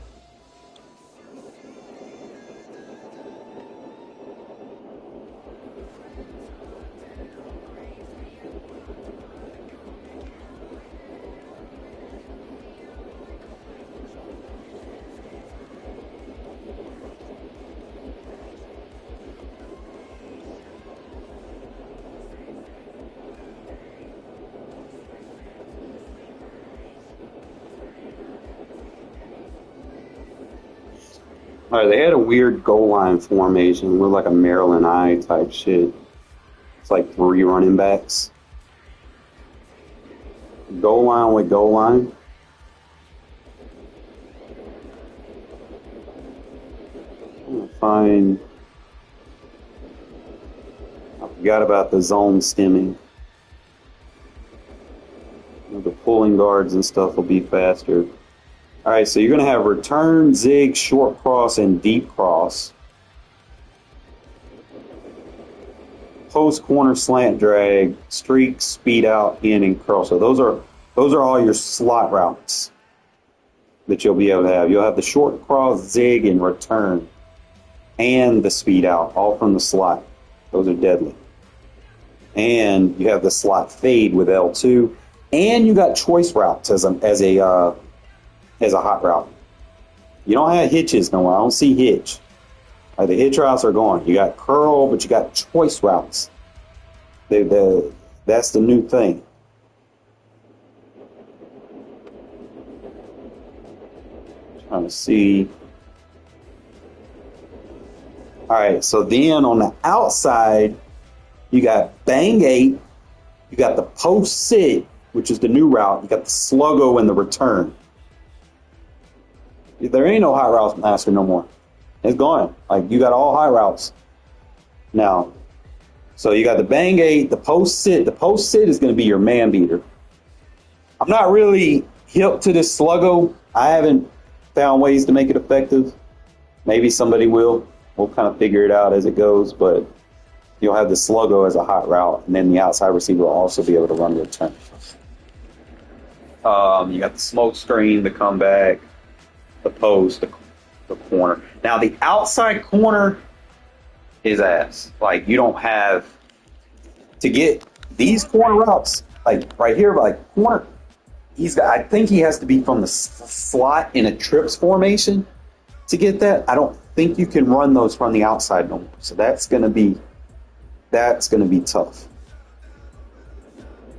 Speaker 3: All right, they had a weird goal line formation. It looked like a Maryland Eye type shit. It's like 3 running backs. Goal line with goal line. I'm gonna find. I forgot about the zone stemming. The pulling guards and stuff will be faster. All right, so you're going to have return, zig, short cross, and deep cross. Post, corner, slant, drag, streak, speed out, in, and curl. So those are all your slot routes. that you'll be able to have. You'll have the short cross, zig, and return, and the speed out, all from the slot. Those are deadly. And you have the slot fade with L2, and you got choice routes as a hot route. You don't have hitches no more. I don't see hitch. Like the hitch routes are gone. You got curl, but you got choice routes. That's the new thing. Trying to see. All right, so then on the outside, you got bang 8, you got the post sit, which is the new route, you got the sluggo and the return. There ain't no hot routes master no more. It's gone. Like, you got all hot routes now. So you got the bang 8, the post sit. The post sit is going to be your man beater. I'm not really hip to this sluggo. I haven't found ways to make it effective. Maybe somebody will. We'll kind of figure it out as it goes, but you'll have the sluggo as a hot route, and then the outside receiver will also be able to run return. You got the smoke screen, the comeback, the post, the corner. Now, the outside corner is ass. Like, you don't have to get these corner routes, like right here, like corner. I think he has to be from the slot in a trips formation to get that. I don't think you can run those from the outside no more. So that's gonna be tough.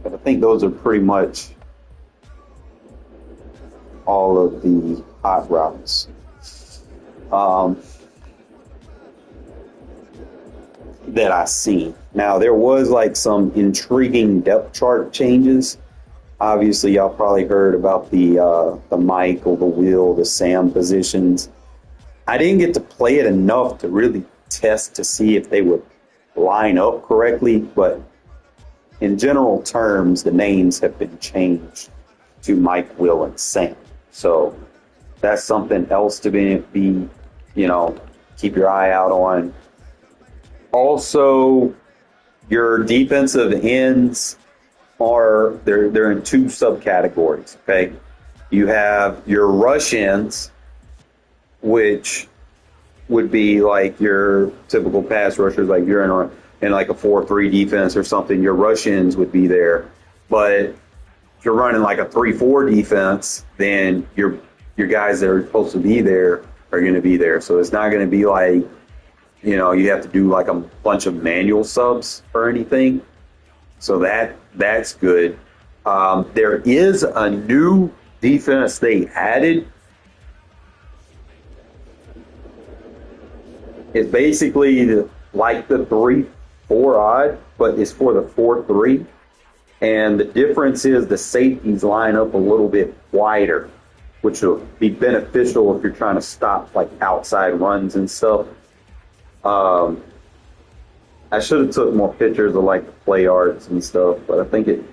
Speaker 3: But I think those are pretty much all of the hot routes. That I seen. Now there was like some intriguing depth chart changes. Obviously, y'all probably heard about the Michael, the Will, the Sam positions. I didn't get to play it enough to really test to see if they would line up correctly, but in general terms, the names have been changed to Mike, Will, and Sam. So that's something else to be keep your eye out on. Also, your defensive ends they're in two subcategories. Okay, you have your rush ends, which would be like your typical pass rushers, like you're in like a 4-3 defense or something. Your rush ends would be there, but if you're running like a 3-4 defense, then your guys that are supposed to be there are going to be there. So it's not going to be like you have to do like a bunch of manual subs or anything. So that's good. There is a new defense they added. It's basically like the 3-4 odd, but it's for the 4-3. And the difference is the safeties line up a little bit wider, which will be beneficial if you're trying to stop like outside runs and stuff. I should have took more pictures of like the play arts and stuff, but I think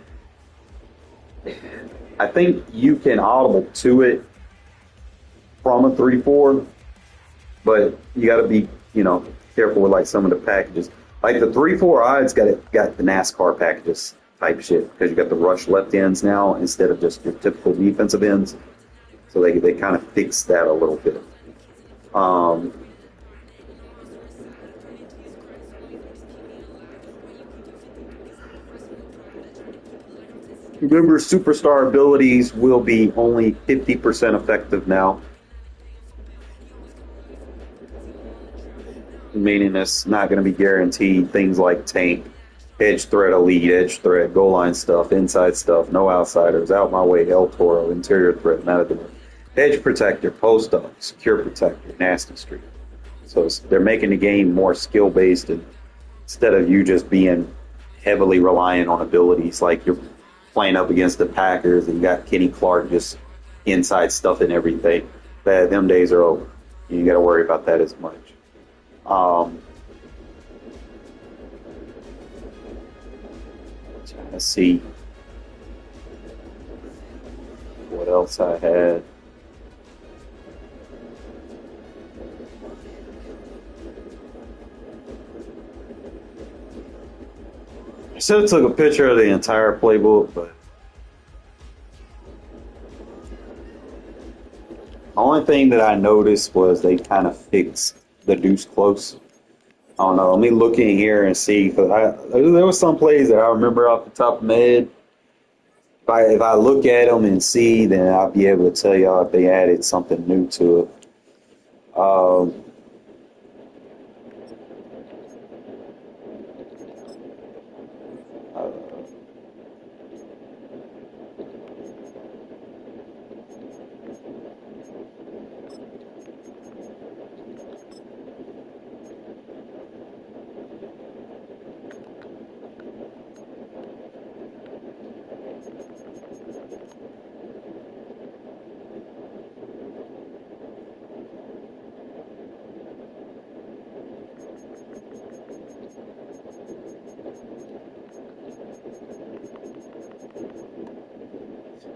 Speaker 3: you can audible to it from a 3-4, but you got to be careful with like some of the packages. Like the 3-4 odds got the NASCAR packages type shit, because you got the rush left ends now instead of just your typical defensive ends. So they kind of fixed that a little bit. Remember, superstar abilities will be only 50% effective now. Meaning it's not going to be guaranteed. Things like tank, edge threat elite, edge threat, goal line stuff, inside stuff, no outsiders, out my way, El Toro, interior threat, Matador, edge protector, post up, secure protector, nasty streak. So they're making the game more skill based, and instead of you just being heavily reliant on abilities, like you're playing up against the Packers and you got Kenny Clark just inside stuff and everything. Them days are over. You got to worry about that as much. Let's see what else I had. I should have took a picture of the entire playbook, but Only thing that I noticed was they kind of fixed the deuce close. I don't know. Let me look in here and see. There was some plays that I remember off the top of my head. If I look at them and see, then I'll be able to tell y'all if they added something new to it. Um, uh,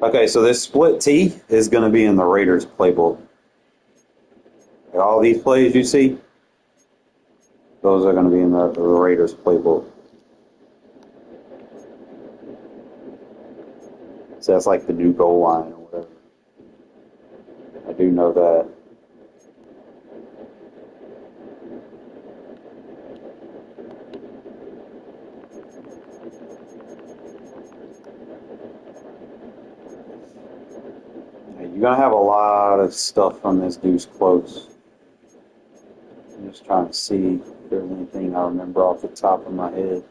Speaker 3: okay, so this split T is going to be in the Raiders playbook. All these plays you see, those are going to be in the Raiders playbook. So that's like the new goal line or whatever. I do know that. You're going to have a lot of stuff from this deuce close. I'm just trying to see if there's anything I remember off the top of my head.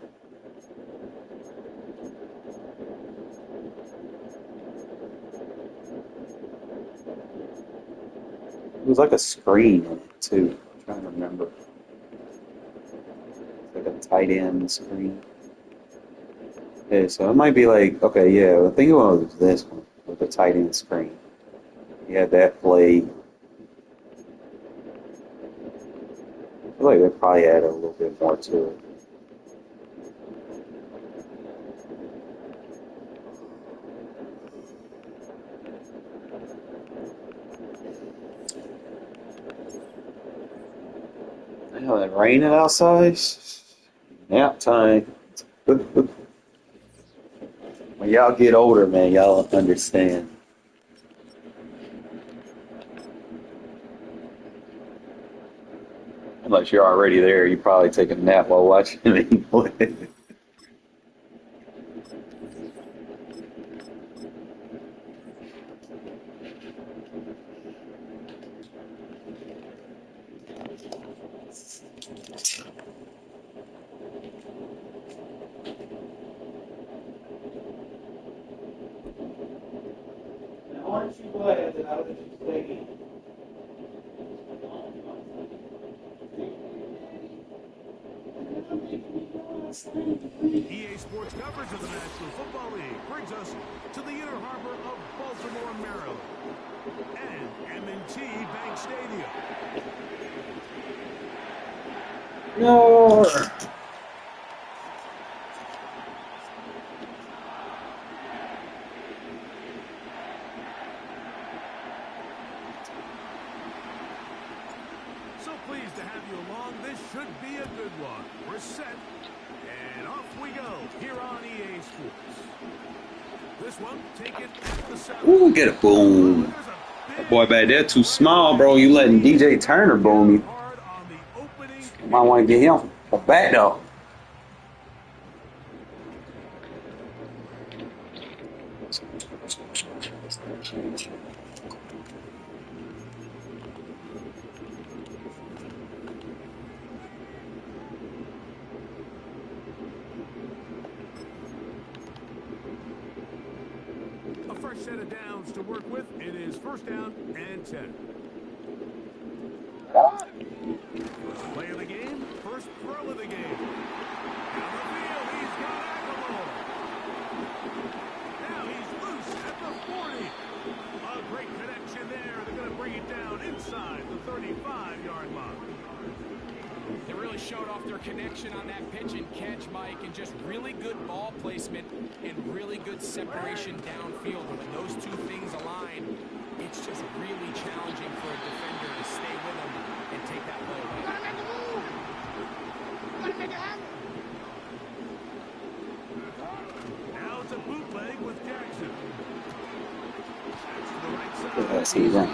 Speaker 3: It was like a screen in it too. I'm trying to remember. It's like a tight end screen. Yeah, so it might be like, okay, yeah, I think it was this one with the tight end screen. You had that play. I feel like they probably added a little bit more to it. Damn, it's raining outside. Nap time. When y'all get older, man, y'all understand. Unless you're already there, you probably take a nap while watching me play. Aren't you glad that I let you play?
Speaker 5: EA Sports coverage of the National Football League brings us to the inner harbor of Baltimore, Maryland, and M&T Bank Stadium.
Speaker 3: No.
Speaker 5: So pleased to have you along. This should be a good one. We're set, and off we go here on EA Sports. This one, take it at the 7.
Speaker 3: Ooh, get a boom. That boy back there too small, bro. You letting DJ Turner boom you. You might want to get him a back though.
Speaker 5: A fresh set of downs to work with. It is first down and 10. First play of the game, first throw of the game. Down the field, he's got Aguilar. Now he's loose at the 40. A great connection there. They're going to bring it down inside the 35-yard line.
Speaker 6: They really showed off their connection on that pitch and catch, Mike, and just really good ball placement and really good separation downfield. And when those two things align, it's just really challenging for a defender to stay with them and take that play away.
Speaker 5: Now it's a bootleg with Jackson. That's to the right side.
Speaker 3: see that.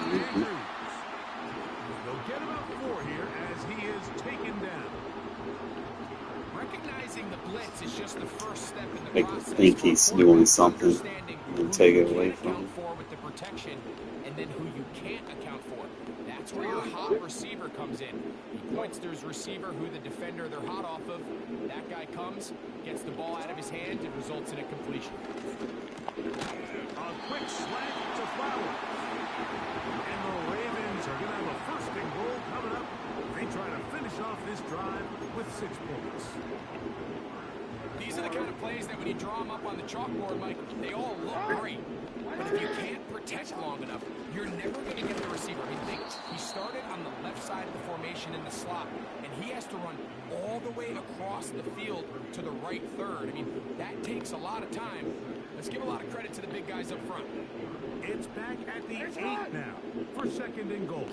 Speaker 5: They'll get about 4 here as he is taken down.
Speaker 6: Recognizing the blitz is just the first step in the
Speaker 3: Make him
Speaker 6: process.
Speaker 3: think
Speaker 6: for a
Speaker 3: he's
Speaker 6: quarterback,
Speaker 3: doing something
Speaker 6: understanding
Speaker 3: and
Speaker 6: who
Speaker 3: take
Speaker 6: you
Speaker 3: it away
Speaker 6: can
Speaker 3: from
Speaker 6: account
Speaker 3: him.
Speaker 6: for with the protection, and then who you can't account for. That's where your hot receiver comes in. He points to his receiver, who the defender they're hot off of. That guy comes, gets the ball out of his hand, and results in a completion.
Speaker 5: A quick slant to Flowers. And the Ravens are going to have a first and goal coming up. They try to finish off this drive with 6 points.
Speaker 6: These are the kind of plays that when you draw them up on the chalkboard, Mike, they all look great. But if you can't protect long enough, you're never going to get the receiver. I mean, think, he started on the left side of the formation in the slot, and he has to run all the way across the field to the right third. I mean, that takes a lot of time. Let's give a lot of credit to the big guys up front.
Speaker 5: It's back at the 8 now for second and goal.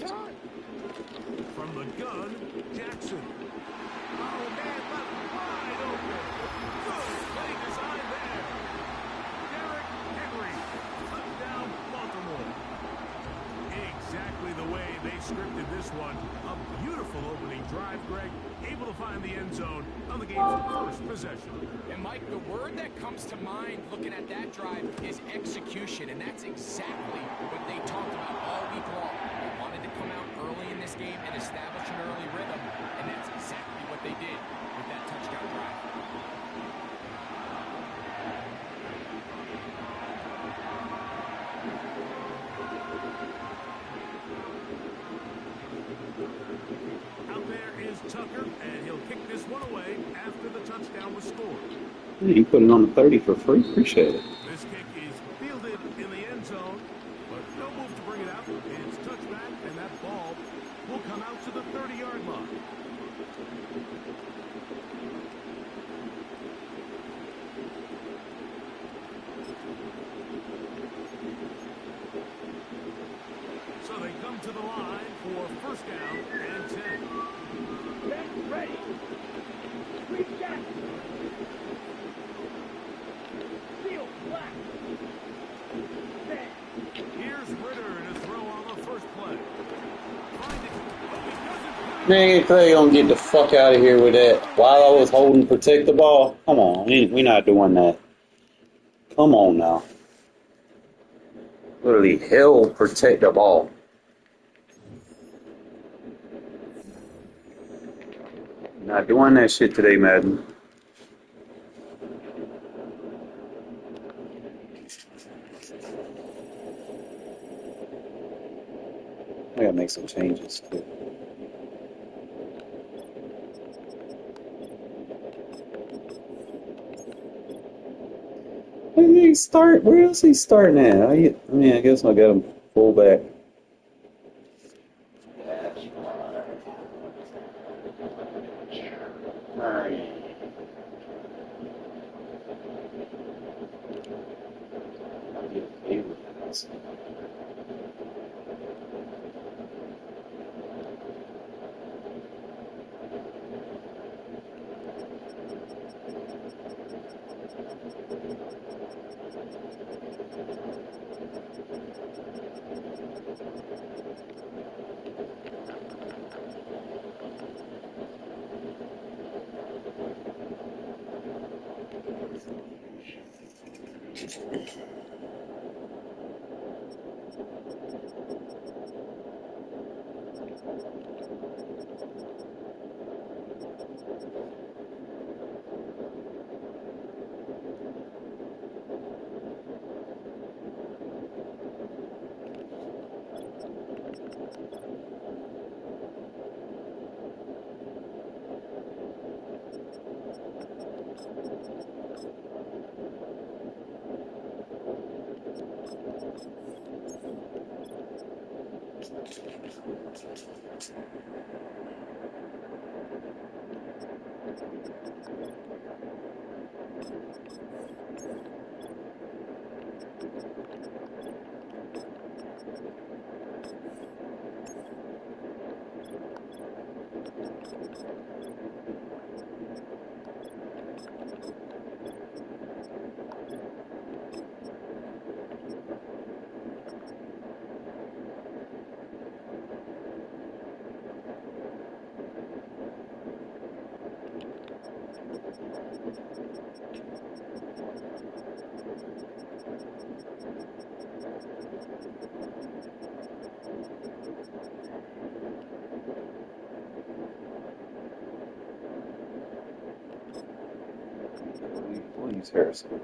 Speaker 5: From the gun, Jackson. Oh, man, left wide open. Good play design there. Derrick Henry. Touchdown, Baltimore. Exactly the way they scripted this one. A beautiful opening drive, Greg. Able to find the end zone on the game's first possession.
Speaker 6: And, Mike, the word that comes to mind looking at that drive is execution, and that's exactly what they talked about all week long. They wanted to come out early in this game and establish an early rhythm, and that's exactly what they did with that touchdown drive.
Speaker 5: Out there is Tucker, and he'll kick this one away after the touchdown was scored.
Speaker 3: Yeah, you put it on the 30 for free. Appreciate it.
Speaker 5: This kick is fielded in the end zone, but no move to bring it out. It's touchback, and that ball will come out to the 30-yard line. So they come to the line for first down and 10.
Speaker 4: Get ready. Reach out. Field black. Set.
Speaker 5: Here's Ritter to throw on the first play. Find it. Oh, he doesn't.
Speaker 3: Man, Clay gonna get the fuck out of here with that. While I was holding protect the ball. Come on, we not doing that. Come on now. Literally hell protect the ball. Not doing that shit today, Madden. I gotta make some changes too. Where did he start? Where else he starting at? I mean, I guess I got him full back. Alright. Use Harrison.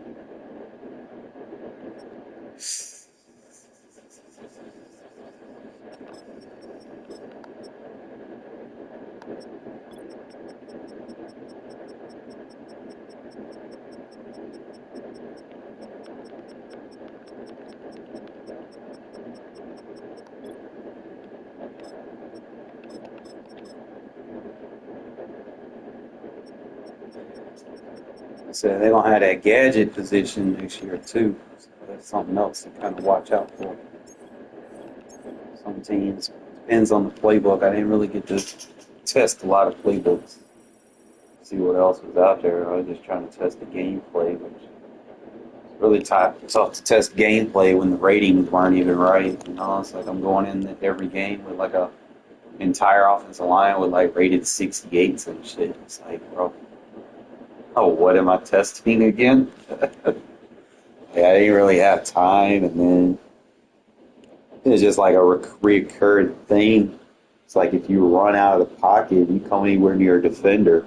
Speaker 3: So they're gonna have that gadget position next year too. So that's something else to kind of watch out for. Some teams depends on the playbook. I didn't really get to test a lot of playbooks. See what else was out there. I was just trying to test the gameplay, which is really tough to test gameplay when the ratings weren't even right. You know, it's like I'm going in every game with like a entire offensive line with like rated 68s and shit. It's like, bro. Oh, what am I testing again? Yeah, I didn't really have time, and then it's just like a recurrent thing. It's like if you run out of the pocket, you come anywhere near a defender,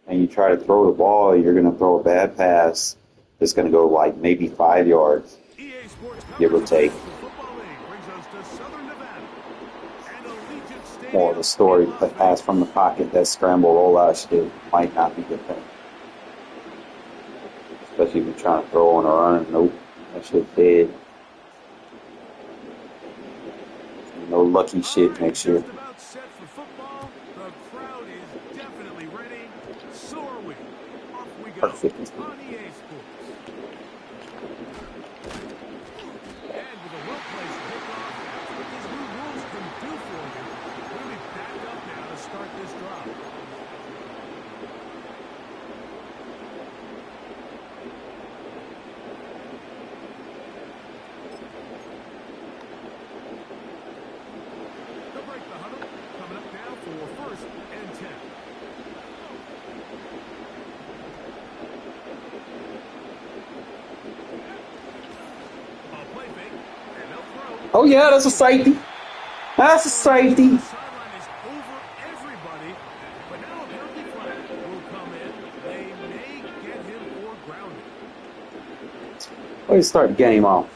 Speaker 3: and you try to throw the ball, you're going to throw a bad pass that's going to go like maybe 5 yards, give or take. More of a story, but pass from the pocket, that scramble rollout shit might not be the thing. Especially if you're trying to throw on a run. Nope, that shit dead. No lucky shit next year.
Speaker 5: About set for football. The crowd is definitely ready. So are we. Off we go.
Speaker 3: Perfect.
Speaker 5: On EA Sports. And with a well-placed kickoff, that's what these new rules can do for you. We'll be back up now to start this drive.
Speaker 3: Oh yeah, that's a safety. That's a safety. Let's start the game off.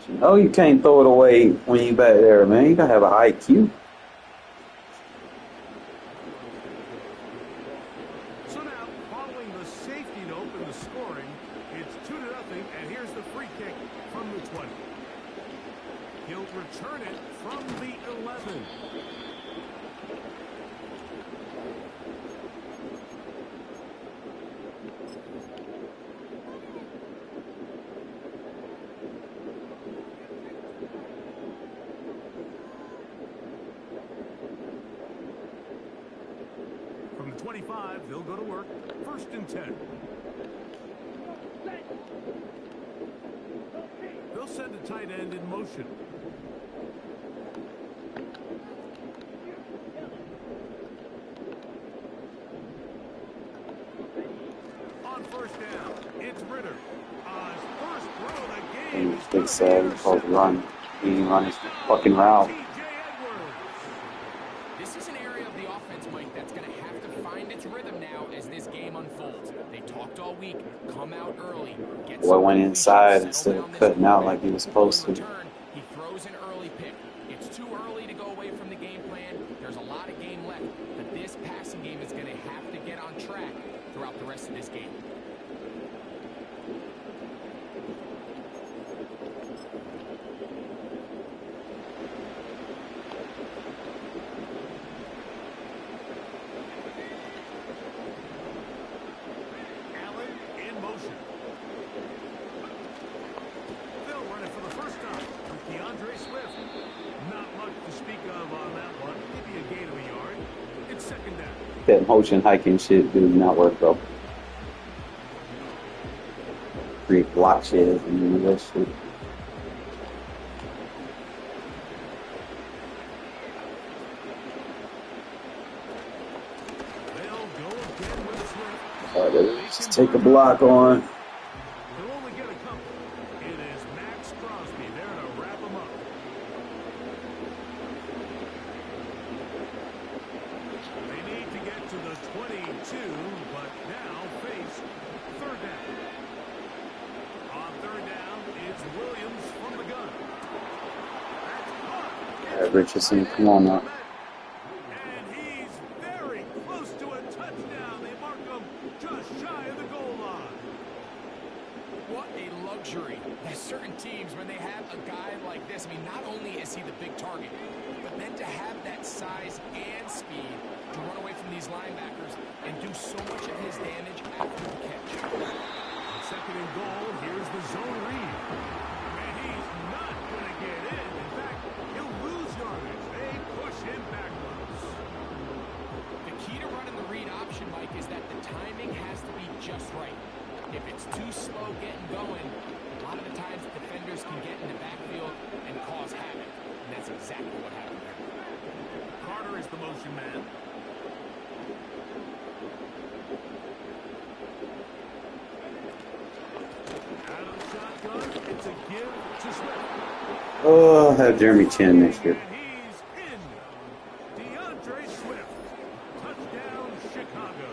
Speaker 3: You know you can't throw it away when you back there, man. You gotta have an IQ.
Speaker 5: So now, following the safety to open the scoring, it's 2-0, and here's the free kick from the 20. He'll return it from the 11. From the 25, they'll go to work. 1st and 10. They'll send a tight end in motion. On 1st down, it's Ritter. His first throw of the game.
Speaker 3: Big sad, called the run. He didn't run his fucking route.
Speaker 6: This is an area of the offense, Mike, that's going to have to find its rhythm now as this game unfolds. They talked all week, come out early.
Speaker 3: Boy went inside instead of cutting out like he was supposed to.
Speaker 6: He throws an early pick. It's too early to go away from the game plan. There's a lot of game left, but this passing game is going to have to get on track throughout the rest of this game.
Speaker 3: That motion hiking shit do not work though. Create block shit and that shit. Just take a block on.
Speaker 5: They'll only get a couple. It is Max Crosby there to wrap them up.
Speaker 3: Richardson, come on now.
Speaker 5: And he's very close to a touchdown. They mark him just shy of the goal line.
Speaker 6: What a luxury. There's certain teams, when they have a guy like this, I mean, not only is he the big target, but then to have that size and speed to run away from these linebackers and do so much of his damage after the catch.
Speaker 5: On second and goal, here's the zone read. And he's not going to get in. In fact, he'll lose yardage. They push him backwards.
Speaker 6: The key to running the read option, Mike, is that the timing has to be just right. If it's too slow getting going, a lot of the times defenders can get in the backfield and cause havoc. And that's exactly what happened there.
Speaker 5: Carter is the motion man. Out of the shotgun, it's a give to Swift.
Speaker 3: Oh, I'll have Jeremy Chin next year.
Speaker 5: And he's in. DeAndre Swift. Touchdown, Chicago.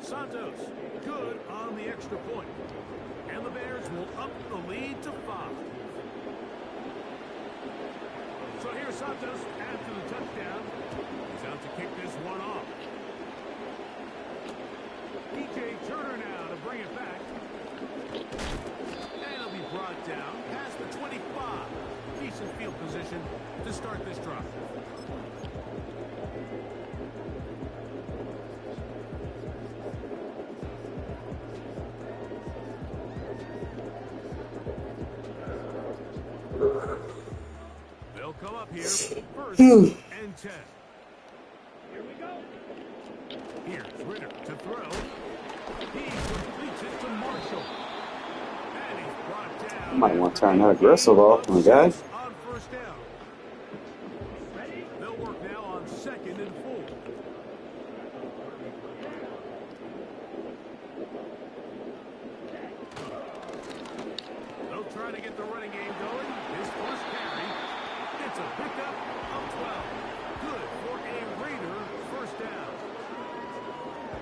Speaker 5: Santos, good on the extra point. And the Bears will up the lead to 5. So here's Santos after the touchdown. He's out to kick this one off. DJ Turner now to bring it back. And it'll be brought down past the 25. Decent field position to start this drive. They'll come up here first and 10.
Speaker 4: Here we go.
Speaker 5: Here's Ritter to throw. He completes it to Marshall. And he's brought down.
Speaker 3: You might want to turn that aggressive off, my guy.
Speaker 5: On first down.
Speaker 4: Ready?
Speaker 5: They'll work now on second and 4. They'll try to get the running game going. His first carry. It's a pickup of 12. Good for a Raider first down.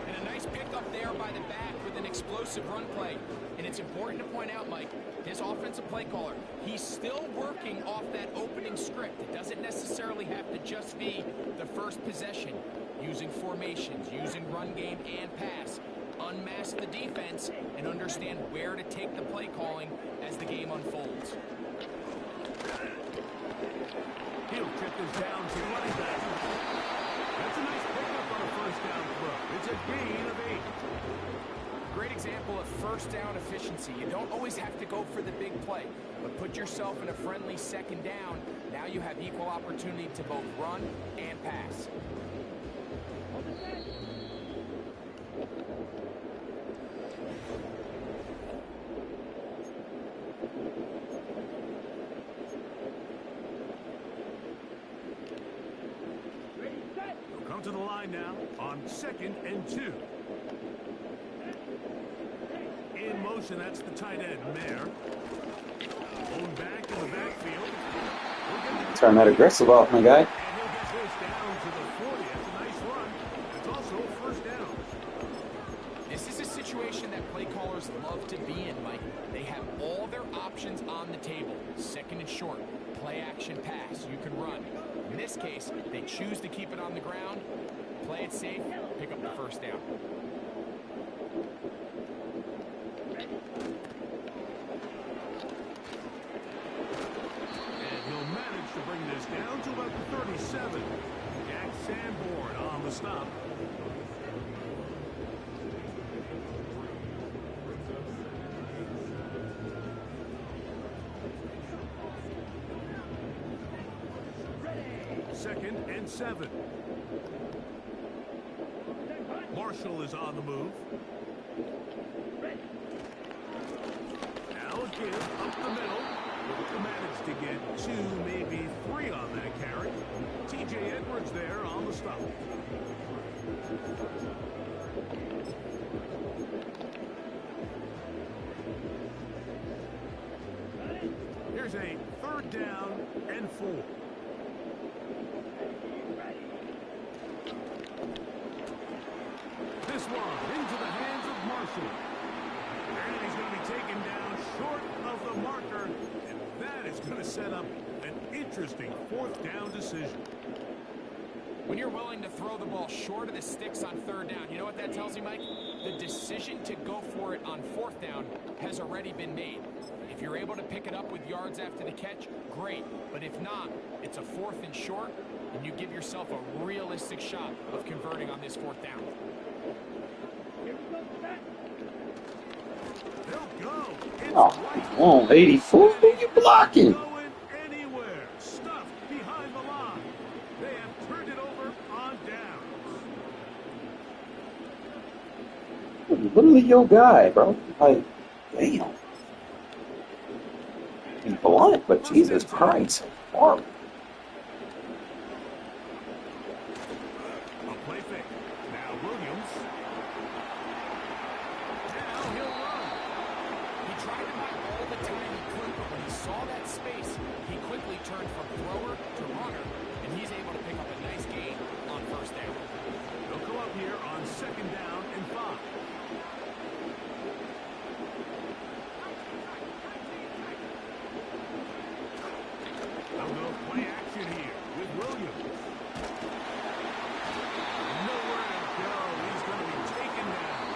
Speaker 6: And a nice pickup there by the back with an explosive run play. And it's important to point out, Mike, his offensive play caller, he's still working off that opening script. It doesn't necessarily have to just be the first possession. Using formations, using run game and pass. Unmask the defense and understand where to take the play calling as the game unfolds.
Speaker 5: He'll check this down to running back. That's a nice pickup on a first down throw. It's a gain of 8.
Speaker 6: Great example of first down efficiency. You don't always have to go for the big play, but put yourself in a friendly second down. Now you have equal opportunity to both run and pass.
Speaker 4: Hold the set. Ready, set.
Speaker 5: They'll come to the line now on second and 2. In motion, that's the tight end, Mayer. Going back in the backfield.
Speaker 3: Turn that aggressive off, my guy.
Speaker 5: And he'll get this down to the 40. That's a nice run. It's also a first down.
Speaker 6: This is a situation that play callers love to be in, Mike. They have all their options on the table. Second and short, play action pass, you can run. In this case, they choose to keep it on the ground, play it safe, pick up the first down.
Speaker 5: And he'll manage to bring this down to about the 37. Jack Sanborn on the stop. Second and 7. Marshall is on the move. Now a give up the middle. He'll manage to get 2, maybe 3 on that carry. T.J. Edwards there on the stop. Here's a third down and 4. This one into the hands of Marshall. And he's going to be taken down short of the marker. And that is set up an interesting fourth down decision.
Speaker 6: When you're willing to throw the ball short of the sticks on third down, you know what that tells you, Mike? The decision to go for it on fourth down has already been made. If you're able to pick it up with yards after the catch, great. But if not, it's a 4th and short, and you give yourself a realistic shot of converting on this 4th down.
Speaker 4: Here we go, set.
Speaker 5: They'll go. It's
Speaker 3: Oh,
Speaker 5: right.
Speaker 3: come on, 84. Who you blocking?
Speaker 5: Going anywhere. Stuffed behind the line. They have turned it over on downs.
Speaker 3: Literally your guy, bro. Like, damn. He's blunt, but Jesus Christ. Horrible.
Speaker 5: A play fake. Now Williams.
Speaker 6: Now he'll run. He tried to buy all the time he could, but when he saw that space, he quickly turned from thrower to runner, and he's able to pick up a nice gain on first down.
Speaker 5: They'll go up here on 2nd down and 5. They'll go play action here with Williams. Nowhere to go. He's going to be taken down.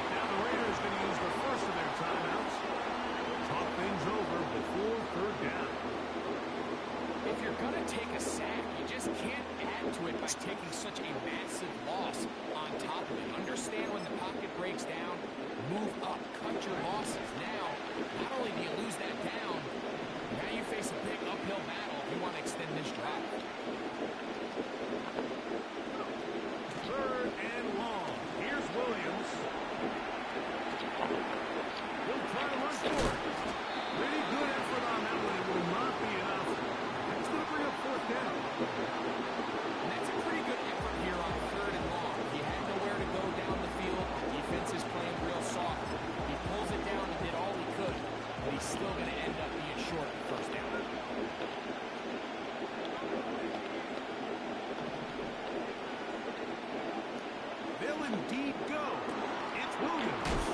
Speaker 5: Now the Raiders going to use the first of their timeouts. Talk things over before 3rd down.
Speaker 6: If you're going to take a sack, you just can't add to it by taking such a massive loss on top of it. Understand when the pocket breaks down, move up, cut your losses. Now, not only do you lose that down, now you face a big uphill battle if you want to extend this drive.
Speaker 5: 3rd and long. Here's Williams. He'll try to run for it. Pretty good effort on that one. It will not be enough. That's going to bring up 4th down.
Speaker 6: And that's a pretty good effort here on 3rd and long. He had nowhere to go down the field. Defense is playing real soft. He pulls it down and did all he could, but he's still going to end up being short of first down.
Speaker 5: They'll indeed go. It's Williams.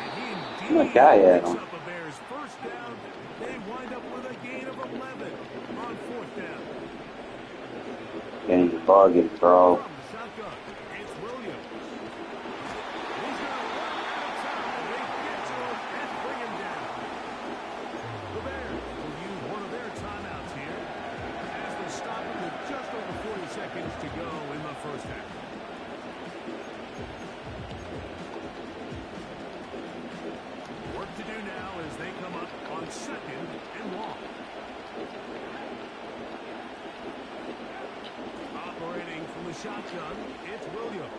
Speaker 5: And he indeed
Speaker 3: What guy had
Speaker 5: picks
Speaker 3: him?
Speaker 5: up a Bears first down. They wind up with a gain of 11 on 4th down.
Speaker 3: Getting the bargain, bro.
Speaker 5: From the shotgun, it's Williams. He's going to run out of time. They get to him and bring him down. The Bears will use one of their timeouts here as they stop it with just over 40 seconds to go in the first half. Work to do now as they come up on 2nd and long. Operating from the shotgun, it's Williams.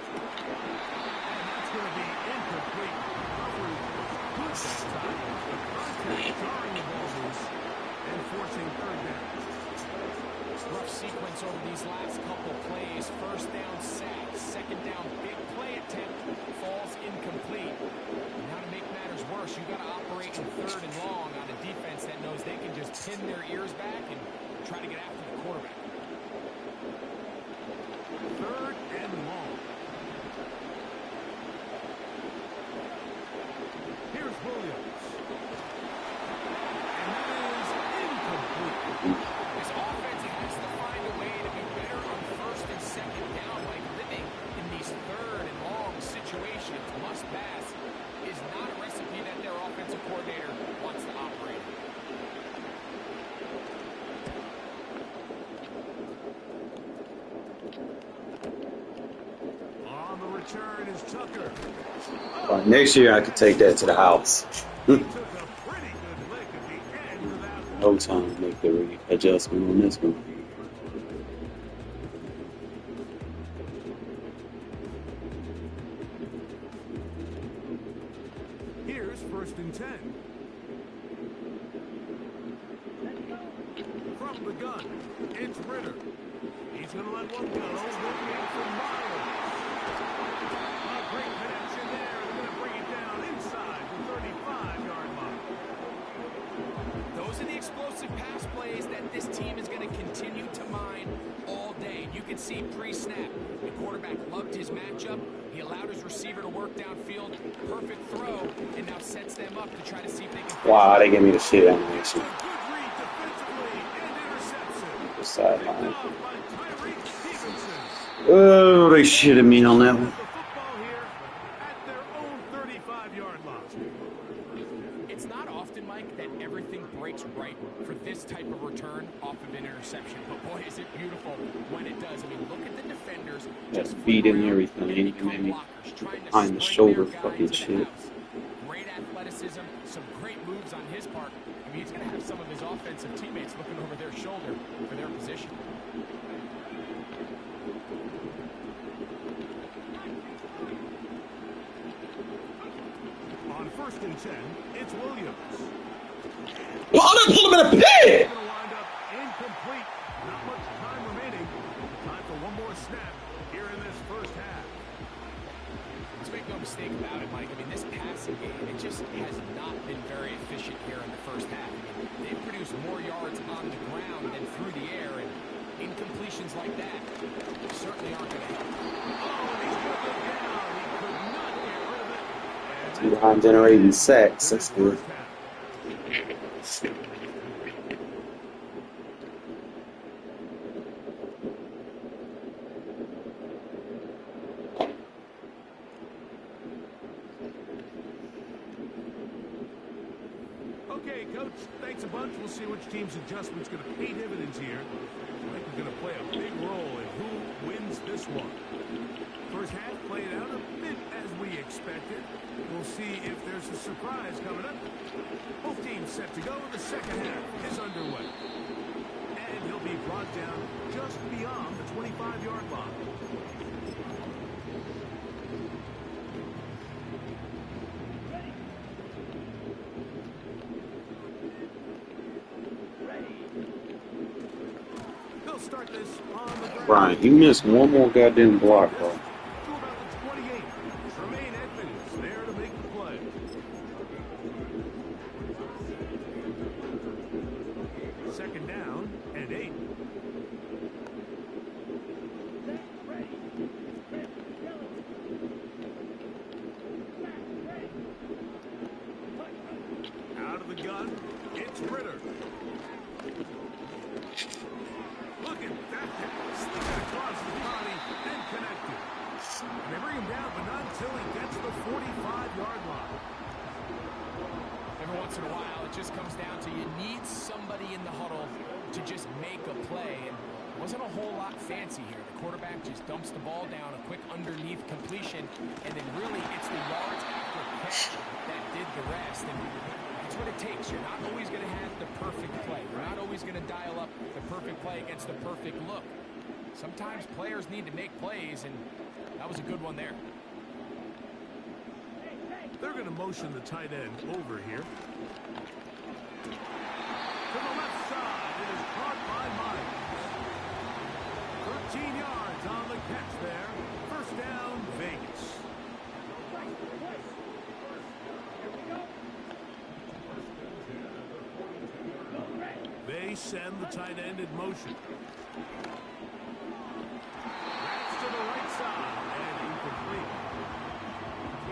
Speaker 5: And that's going to be incomplete. Coverage was good that time. The contact jarring the ball loose and forcing 3rd down.
Speaker 6: Rough sequence over these last couple plays. First down sack, 2nd down big play attempt, falls incomplete. Now to make matters worse, you've got to operate in 3rd and long on a defense that knows they can just pin their ears back and try to get after the quarterback.
Speaker 5: 3rd and long. Here's Williams. And that is incomplete.
Speaker 6: This offense has to find a way to be better on 1st and 2nd down by living in these 3rd and long situations. Must pass is not a recipe that their offensive coordinator wants to operate.
Speaker 5: On the return is Tucker.
Speaker 3: Next year, I could take that to the house.
Speaker 5: He took a pretty good lick at the end of that one.
Speaker 3: No time to make the adjustment on this one.
Speaker 5: Here's 1st and 10. From the gun, it's Ritter. He's going to let one go. Looking for Miles. A great connection there. They're going to bring it down inside the 35-yard line.
Speaker 6: Those These are the explosive pass plays that this team is going to continue to mine all day. You can see pre-snap, the quarterback loved his matchup. He allowed his receiver to work downfield. Perfect throw, and now sets them up to try to see if they can...
Speaker 3: Wow, they gave me the shit animation.
Speaker 5: Good read defensively and interception.
Speaker 3: The sideline.
Speaker 5: Picked off by Tyreek Stevenson.
Speaker 3: Oh, they shitted me on that one.
Speaker 5: The football here at their own 35-yard line.
Speaker 6: It's not often, Mike, that everything breaks right for this type of return off of an interception. But boy, is it beautiful when it does. I mean, look at the defenders.
Speaker 3: Just feet and everything. And maybe behind the shoulder fucking shit.
Speaker 6: Great athleticism, some great moves on his part. I mean, he's going to have some of his offensive teammates looking over their shoulder for their position.
Speaker 5: On 1st and 10, it's Williams.
Speaker 3: Well, I'm gonna pull him in a pit!
Speaker 5: Going to wind up incomplete. Not much time remaining. Time for one more snap here in this first half.
Speaker 6: Let's make no mistake about it, Mike. I mean, this passing game, it just has not been very efficient here in the first half. I mean, they've produced more yards on the ground than through the air, and incompletions like that certainly aren't going to help.
Speaker 5: Oh, and he's going to go down. He could not get rid of it. And
Speaker 3: Two behind generating sacks. That's good.
Speaker 5: first half. Okay, Coach, thanks a bunch. We'll see which team's adjustment's going to pay dividends here. I think we're going to play a big role in who wins this one. First half played out a bit as we expected. We'll see if there's a surprise coming up. Both teams set to go. The second half is underway. And he'll be brought down just beyond the 25-yard line. They'll start this on the ground.
Speaker 3: Brian, you missed one more goddamn block, bro.
Speaker 5: To about the 28. Tremaine Edmonds there to make the play. Second down and 8. Out of the gun, it's Ritter. Look at that. Slick it across the body and connected. And they bring him down, but not until he gets the 45-yard line.
Speaker 6: Every once in a while, it just comes down to you need somebody in the huddle to just make a play. And it wasn't a whole lot fancy here. The quarterback just dumps the ball down, a quick underneath completion, and then really it's the yards after catch that did the rest. And that's what it takes. You're not always going to have the perfect play. You're not always going to dial up the perfect play against the perfect look. Sometimes players need to make plays, and that was a good one there.
Speaker 5: They're going to motion the tight end over here. To the left side, it is caught by Myers. 13 yards on the catch there. First down, Vegas. They send the tight end in motion. That's to the right side and incomplete.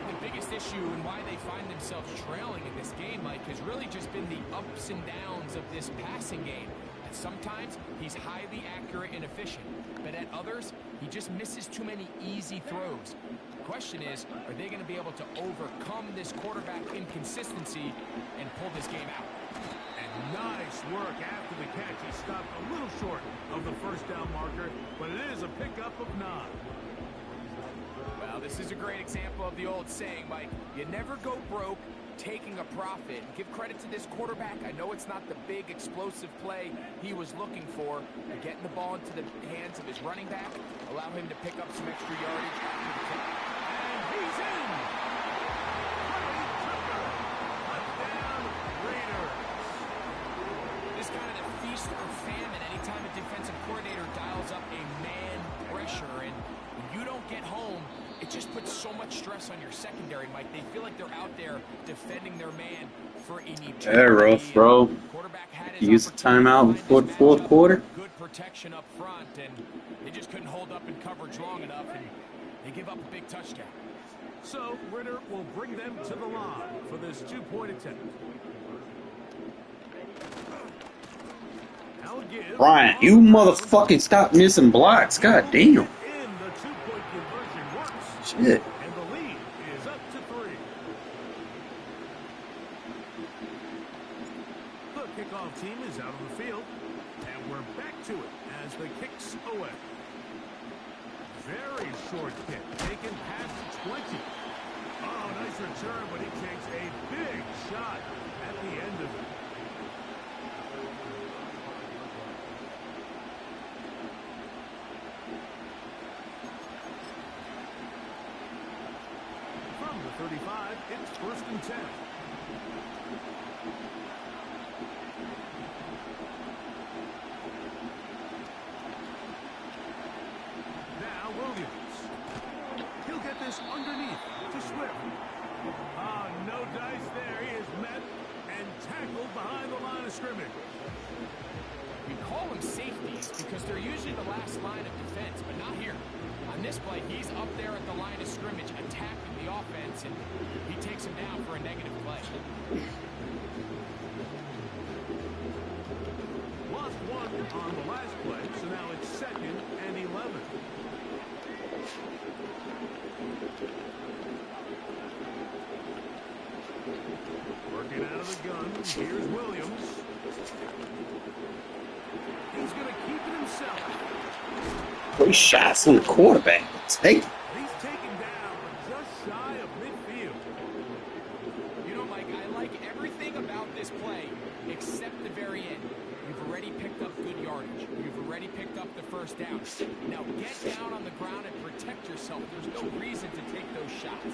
Speaker 6: The biggest issue and why they find themselves trailing in this game, Mike, has really just been the ups and downs of this passing game. And sometimes he's highly accurate and efficient, but at others, he just misses too many easy throws. The question is, are they going to be able to overcome this quarterback inconsistency and pull this game out?
Speaker 5: And nice work after the catch. He stopped a little short of the first down marker, but it is a pickup of 9.
Speaker 6: Well, this is a great example of the old saying, Mike, you never go broke taking a profit. And give credit to this quarterback. I know it's not the big explosive play he was looking for, but getting the ball into the hands of his running back, allow him to pick up some extra yardage after the catch.
Speaker 5: And he's in! Touchdown, Raiders.
Speaker 6: This kind of the feast or famine anytime a defensive coordinator dials up a man pressure, and when you don't get home, it just puts so much stress on your secondary, Mike. They feel like they're out there defending their man for an eternity.
Speaker 3: Hey, rough, bro.
Speaker 6: Quarterback had his
Speaker 3: You used the
Speaker 6: opportunity
Speaker 3: timeout
Speaker 6: to
Speaker 3: before
Speaker 6: find
Speaker 3: the
Speaker 6: his
Speaker 3: fourth
Speaker 6: matchup,
Speaker 3: quarter?
Speaker 6: good protection up front, and they just couldn't hold up in coverage long enough, and they give up a big touchdown.
Speaker 5: So, Ritter will bring them to the line for this two-point attempt. Now again,
Speaker 3: Brian, you motherfucking stop missing blocks. God damn.
Speaker 5: in the two-point conversion works.
Speaker 3: Shit.
Speaker 5: And the lead is up to 3. The kickoff team is out on the field, and we're back to it as the kick's away. Very short kick, taken past 20. Oh, nice return, but he takes a big shot at the end of it. From the 35, it's 1st and 10. Now Williams. He'll get this underneath to Swift. Ah, no dice there. He is met and tackled behind the line of scrimmage.
Speaker 6: We call them safeties because they're usually the last line of defense, but not here. On this play, he's up there at the line of scrimmage attacking the offense, and he takes him down for a negative play.
Speaker 5: Lost 1 on the last play, so now it's 2nd and 11. Working out of the gun, here's Williams. He's going to keep it himself.
Speaker 3: 3 shots on the quarterback. Take it.
Speaker 5: He's taken down, but just shy of midfield.
Speaker 6: You know, Mike, I like everything about this play except the very end. You've already picked up good yardage. You've already picked up the first down. Now get down on the ground and protect yourself. There's no reason to take those shots.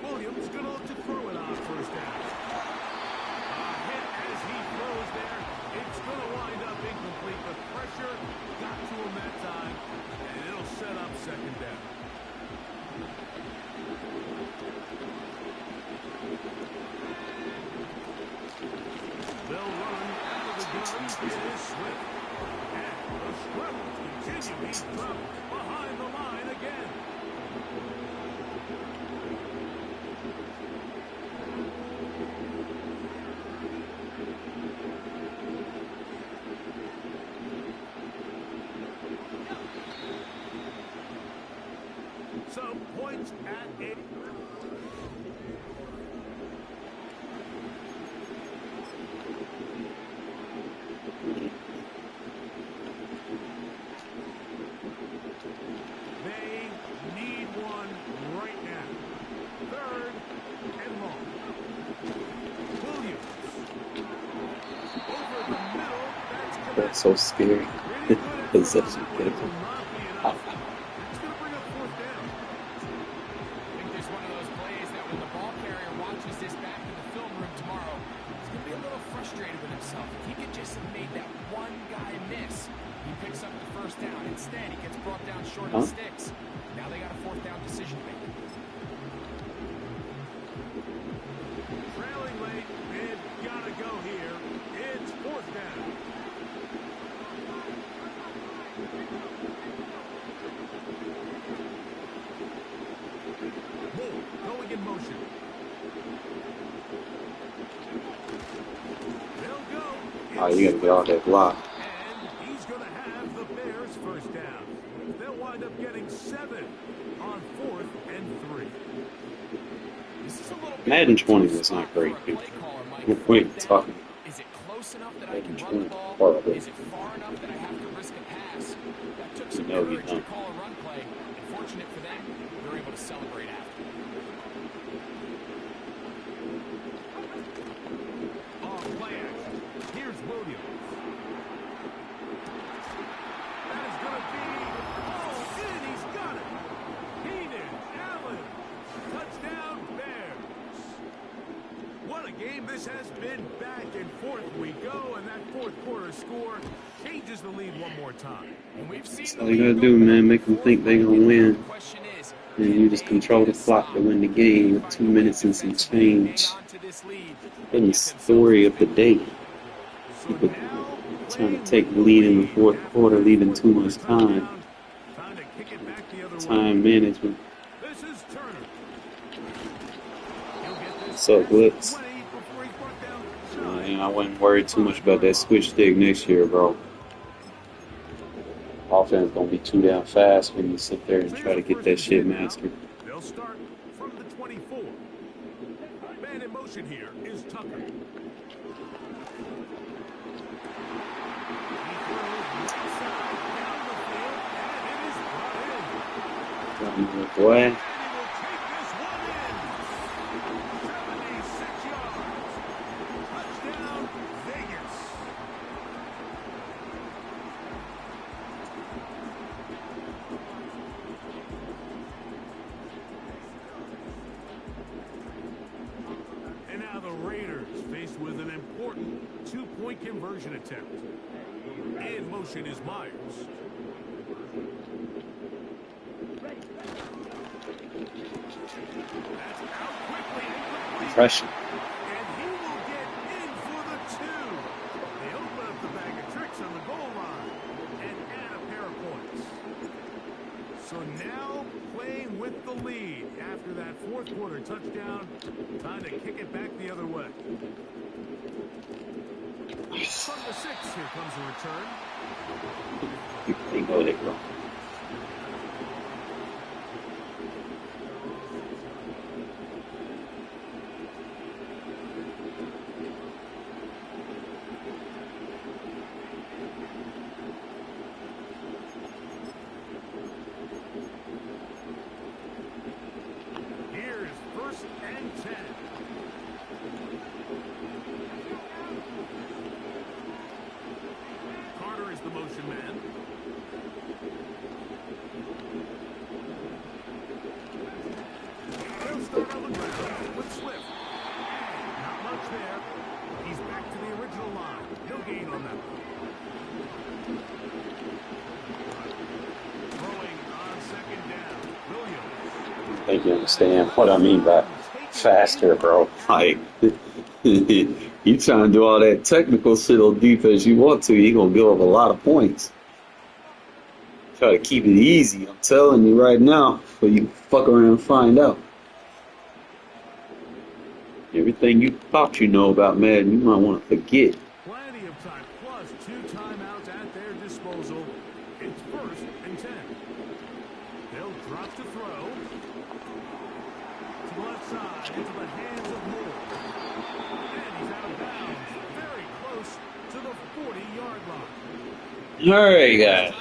Speaker 5: Williams going to look to throw it on 1st down. A hit as he throws there. It's going to wind up incomplete. The pressure got to him that time, and it'll set up 2nd down. They'll run out of the gun. It is Swift. And the struggles continue. He's dropped behind the line again. So points at 8. They need one right now. 3rd and long. Williams. Over the middle.
Speaker 3: That's so scary. Possession.
Speaker 5: Will not be enough. It's going to bring up 4th down.
Speaker 6: I think there's one of those plays that when the ball carrier watches this back in the film room tomorrow, he's going to be a little frustrated with himself. If he could just have made that one guy miss, he picks up the 1st down. Instead, he gets brought down short of the sticks. Now they got a 4th down decision to make.
Speaker 5: Trailing late. They've got to go here. It's 4th down. Moore going in motion. They'll go.
Speaker 3: Oh, you gotta get all that block.
Speaker 5: And he's going to have the Bears 1st down. They'll wind up getting 7 on 4th and 3.
Speaker 6: This is a little bit
Speaker 3: Madden
Speaker 6: of a
Speaker 3: 20
Speaker 6: tough
Speaker 3: was not
Speaker 6: spot
Speaker 3: great.
Speaker 6: for a play caller, Mike.
Speaker 3: Wait,
Speaker 6: Fourth
Speaker 3: talking.
Speaker 6: down. Is it close enough that I can
Speaker 3: Madden
Speaker 6: run the
Speaker 3: 20
Speaker 6: ball?
Speaker 3: horrible.
Speaker 6: Is it far enough that I have to risk a pass? That took some
Speaker 3: No, you
Speaker 6: courage to
Speaker 3: don't.
Speaker 6: call a run play. And fortunate for them, they're able to celebrate after.
Speaker 5: Off play action. Here's Williams. That is going to be all in. He's got it. Keenan Allen. Touchdown Bears. What a game. game, this has been back and forth we go, and that fourth quarter score changes the lead one more time.
Speaker 6: And we've seen
Speaker 3: That's all you gotta do, man. Make them think they gonna win. And you just control the clock to win the game with 2 minutes and some change. And the story of the day. People trying to take the lead in the fourth quarter, leaving too much time. Time management. What's up, Blitz? I wouldn't worry too much about that switch stick next year, bro. Offense gonna be too damn fast when you sit there and try to get that shit mastered.
Speaker 5: They'll start from the 24. Man in motion here is Tucker.
Speaker 3: Boy.
Speaker 5: And now the Raiders faced with an important two-point conversion attempt. In motion is Myers. That's out quickly and
Speaker 3: Pressure.
Speaker 5: And he will get in for the two. They open up the bag of tricks on the goal line and add a pair of points. So now playing with the lead after that fourth quarter touchdown. Time to kick it back the other way. From the 6, here comes a return.
Speaker 3: They go there, bro.
Speaker 5: Here's 1st and 10. Carter is the motion man. He'll start on the ground with Swift. Not much there. He's back to the original line. No gain on that one. Throwing on 2nd down. Williams.
Speaker 3: I think you understand what I mean by faster, bro. Like, you trying to do all that technical shit on defense you want to, you're gonna give up a lot of points. Try to keep it easy, I'm telling you right now, before you fuck around and find out. Everything you thought you know about Madden, you might want to forget.
Speaker 5: Plenty of time, plus 2 timeouts at their disposal. It's 1st and 10. They'll drop to throw. To the left side, into the hands of Moore. And he's out of bounds. Very close to the 40-yard line.
Speaker 3: Alright, guys.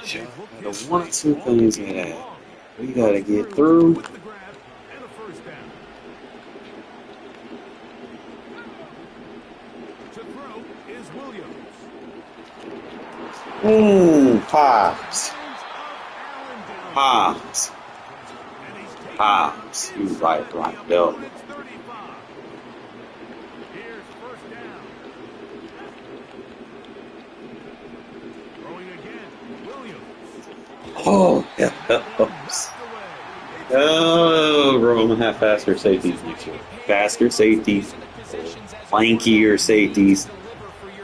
Speaker 3: The 1 or 2 things that we gotta get through.
Speaker 5: With the grab and a 1st down. To throw is Williams.
Speaker 3: Pops. Pops. Pops. You right, like that.
Speaker 5: Here's 1st down. Throwing again, Williams.
Speaker 3: Oh, helps. Oh, bro, I'm gonna have faster safeties next year. Faster safeties, lankier safeties,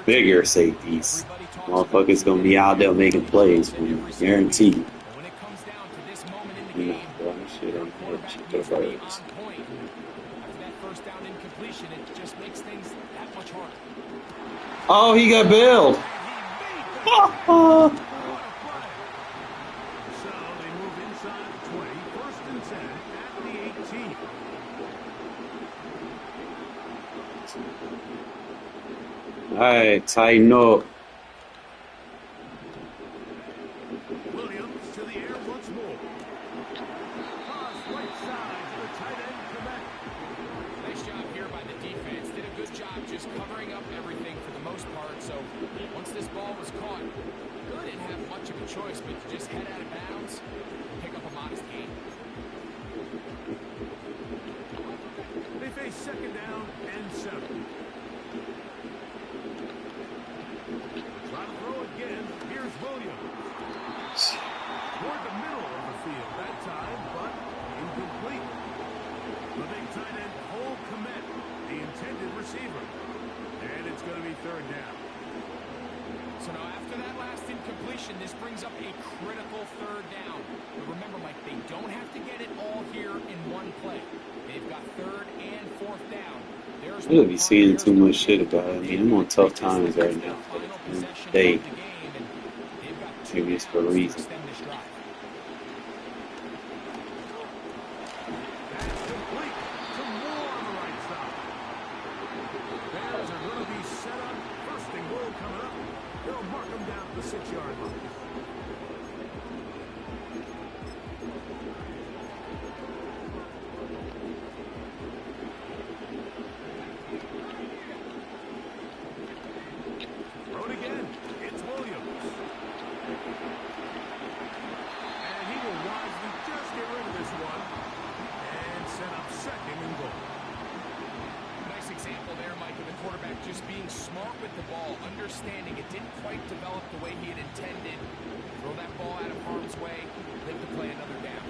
Speaker 3: bigger safeties. Motherfuckers gonna be out there making plays for you, guaranteed.
Speaker 6: When it comes down to this moment in the game,
Speaker 3: Shit, I'm
Speaker 6: quarterback needs to be on point. After that 1st down incompletion, it just makes things that much harder.
Speaker 3: Oh, he got bailed.
Speaker 5: So they move inside the 20, 1st and 10 at the 18.
Speaker 3: All right, tighten up.
Speaker 5: Williams to the air once more. Cross right side to the tight end, Quebec.
Speaker 6: Nice job here by the defense. Did a good job just covering up everything for the most part. So once this ball was caught, really didn't have much of a choice but to just head out of bounds and pick up a modest gain.
Speaker 5: They face 2nd down and 7. third down.
Speaker 6: So now after that last incompletion, this brings up a critical third down. But remember, Mike, they don't have to get it all here in one play. They've got third and fourth down.
Speaker 3: I really be seeing too much shit about it. I mean, I'm on tough times right now. Maybe it's for a reason.
Speaker 5: That's complete to Moore on the right side. Bears are going to be set up. First and goal coming up. They'll mark them down at the 6-yard line. Throw it again. It's Williams. And he will wisely just get rid of this one and set up second and goal.
Speaker 6: Nice example there, Mike, of the quarterback just being smart with the ball, understanding it didn't quite develop the way he had intended. Throw that ball out of harm's way, live to play another down.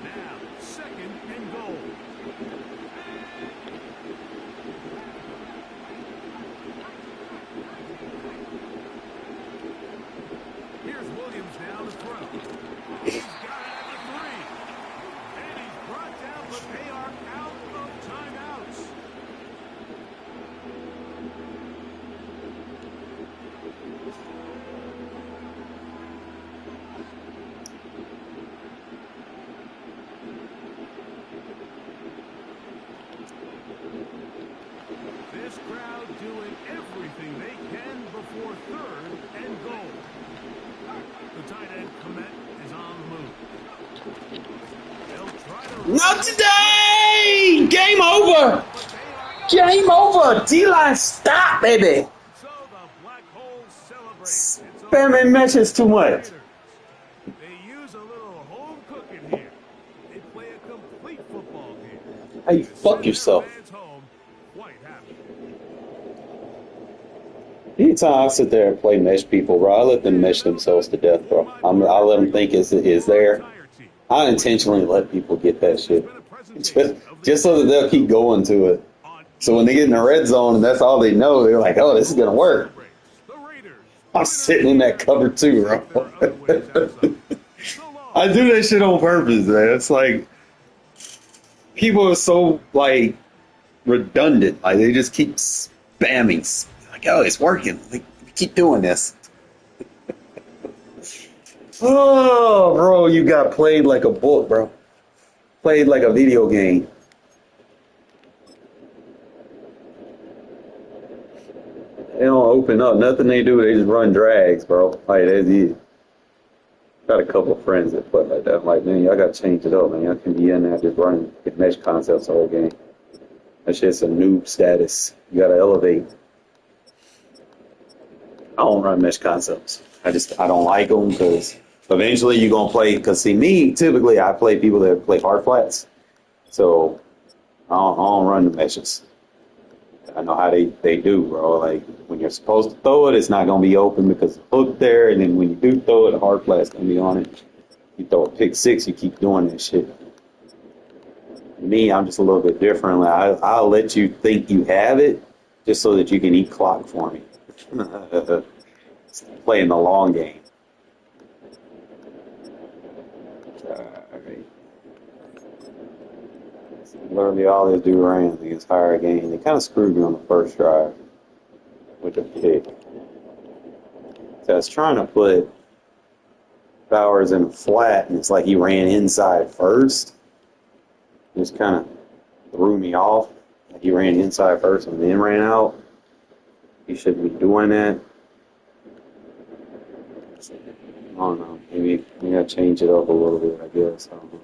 Speaker 5: Now, second and goal. Here's Williams now to throw. He's got it at the 3. And he's brought down, but they are out of timeouts. This crowd doing everything they can before third and goal. The tight end, Komet, is on the move. They'll try to...
Speaker 3: Not today! Game over! Game over! D-line, stop, baby!
Speaker 5: So the Black Holes celebrate.
Speaker 3: Spamming meshes too much.
Speaker 5: They use a little home cooking here. They play a complete football game.
Speaker 3: How you fuck yourself?
Speaker 5: Fans home quite happy.
Speaker 3: Anytime I sit there and play mesh people, bro, I let them mesh themselves to death, bro. I let them think it's there. I intentionally let people get that shit. Just so that they'll keep going to it. So when they get in the red zone and that's all they know, they're like, oh, this is going to work. I'm sitting in that cover too, bro. I do that shit on purpose, man. It's like, people are so, like, redundant. Like, they just keep spamming. Like, oh, it's working. Like, keep doing this. Oh, bro, you got played like a book, bro. Played like a video game. They don't open up. Nothing they do, they just run drags, bro. Like, that's it. Got a couple of friends that play like that. I'm like, man, y'all got to change it up, man. Y'all can be in there just running mesh concepts the whole game. That shit's a noob status. You got to elevate. I don't run mesh concepts. I don't like them because eventually you're going to play, because see me, typically I play people that play hard flats. So I don't run the meshes. I know how they do, bro. Like when you're supposed to throw it, it's not going to be open because it's hooked there. And then when you do throw it, the hard flat's going to be on it. You throw a pick six, you keep doing that shit. Me, I'm just a little bit different. Like, I'll let you think you have it just so that you can eat clock for me. Playing the long game. Alright. Literally all they do ran the entire game. They kind of screwed me on the first drive with the pick. So I was trying to put Bowers in a flat, and it's like he ran inside first. It just kind of threw me off. Like he ran inside first and then ran out. He shouldn't be doing that. I don't know. Maybe I gotta change it up a little bit, I guess. I don't know.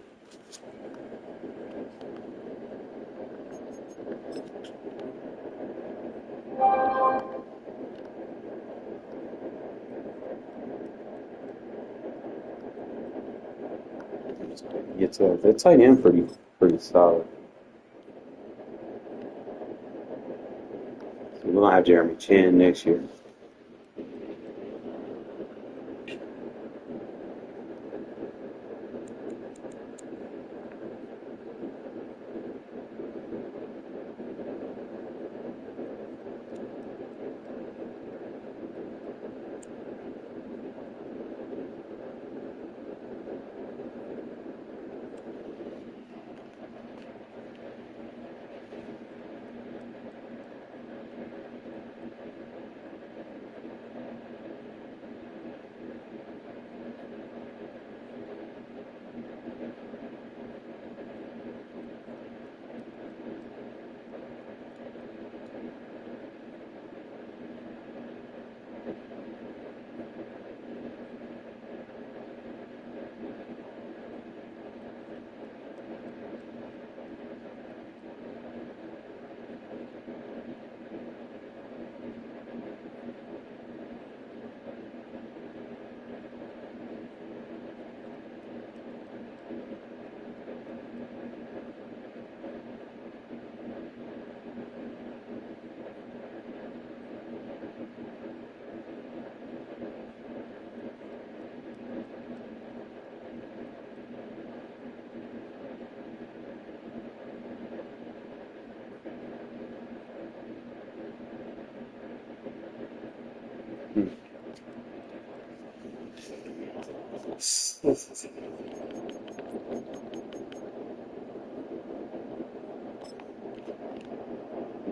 Speaker 3: They're tight end pretty solid. So we're gonna have Jeremy Chin next year. I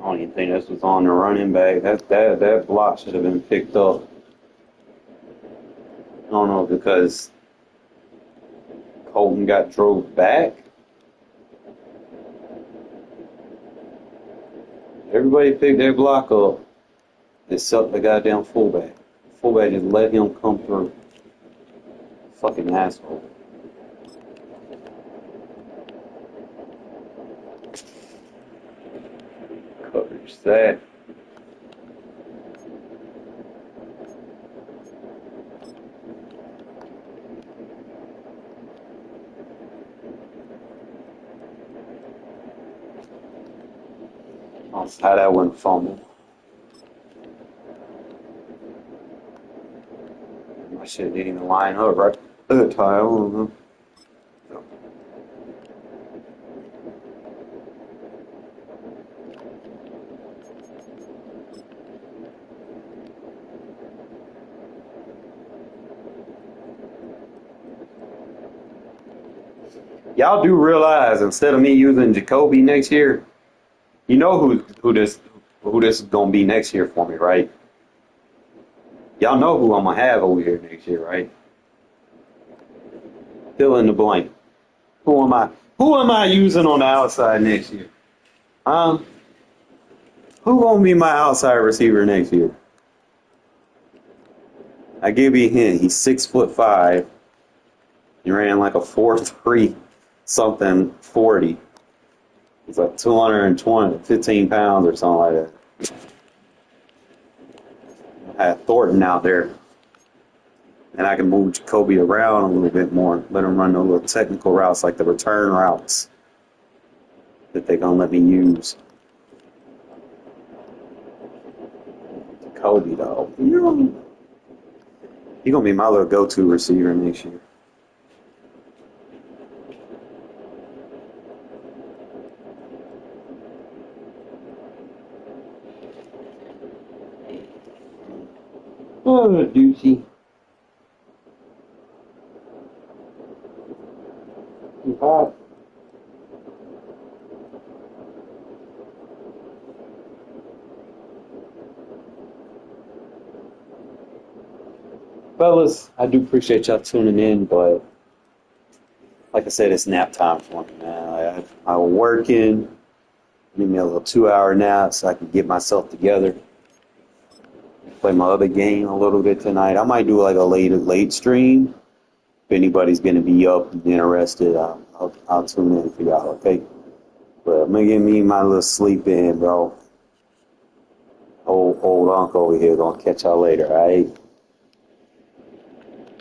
Speaker 3: don't even think this was on the running back. That block should have been picked up. I don't know, because Colton got drove back. Everybody picked their block up except the goddamn fullback. Fullback just let him come through. Fucking asshole. Coverage that. How that went fumble. My shit didn't even line up right at the time. I don't know. Y'all do realize, instead of me using Jacoby next year, you know who this is gonna be next year for me, right? Y'all know who I'm gonna have over here next year, right? Fill in the blank. Who am I? Who am I using on the outside next year? Who gonna be my outside receiver next year? I give you a hint. He's 6'5". He ran like a 4.3 something 40. He's like 15 pounds or something like that. I had Thornton out there. And I can move Jacoby around a little bit more. Let him run the little technical routes, like the return routes that they're going to let me use. Jacoby, though. He's going to be my little go-to receiver next year. Oh, Doocy. Hot. Fellas, I do appreciate y'all tuning in, but like I said, it's nap time for me, man. I'm working. Need me a little 2-hour nap so I can get myself together. Play my other game a little bit tonight. I might do like a late stream. If anybody's gonna be up and interested, I'll tune in for y'all, okay? But I'm gonna get me my little sleep in, bro. Old uncle over here gonna catch y'all later, alright?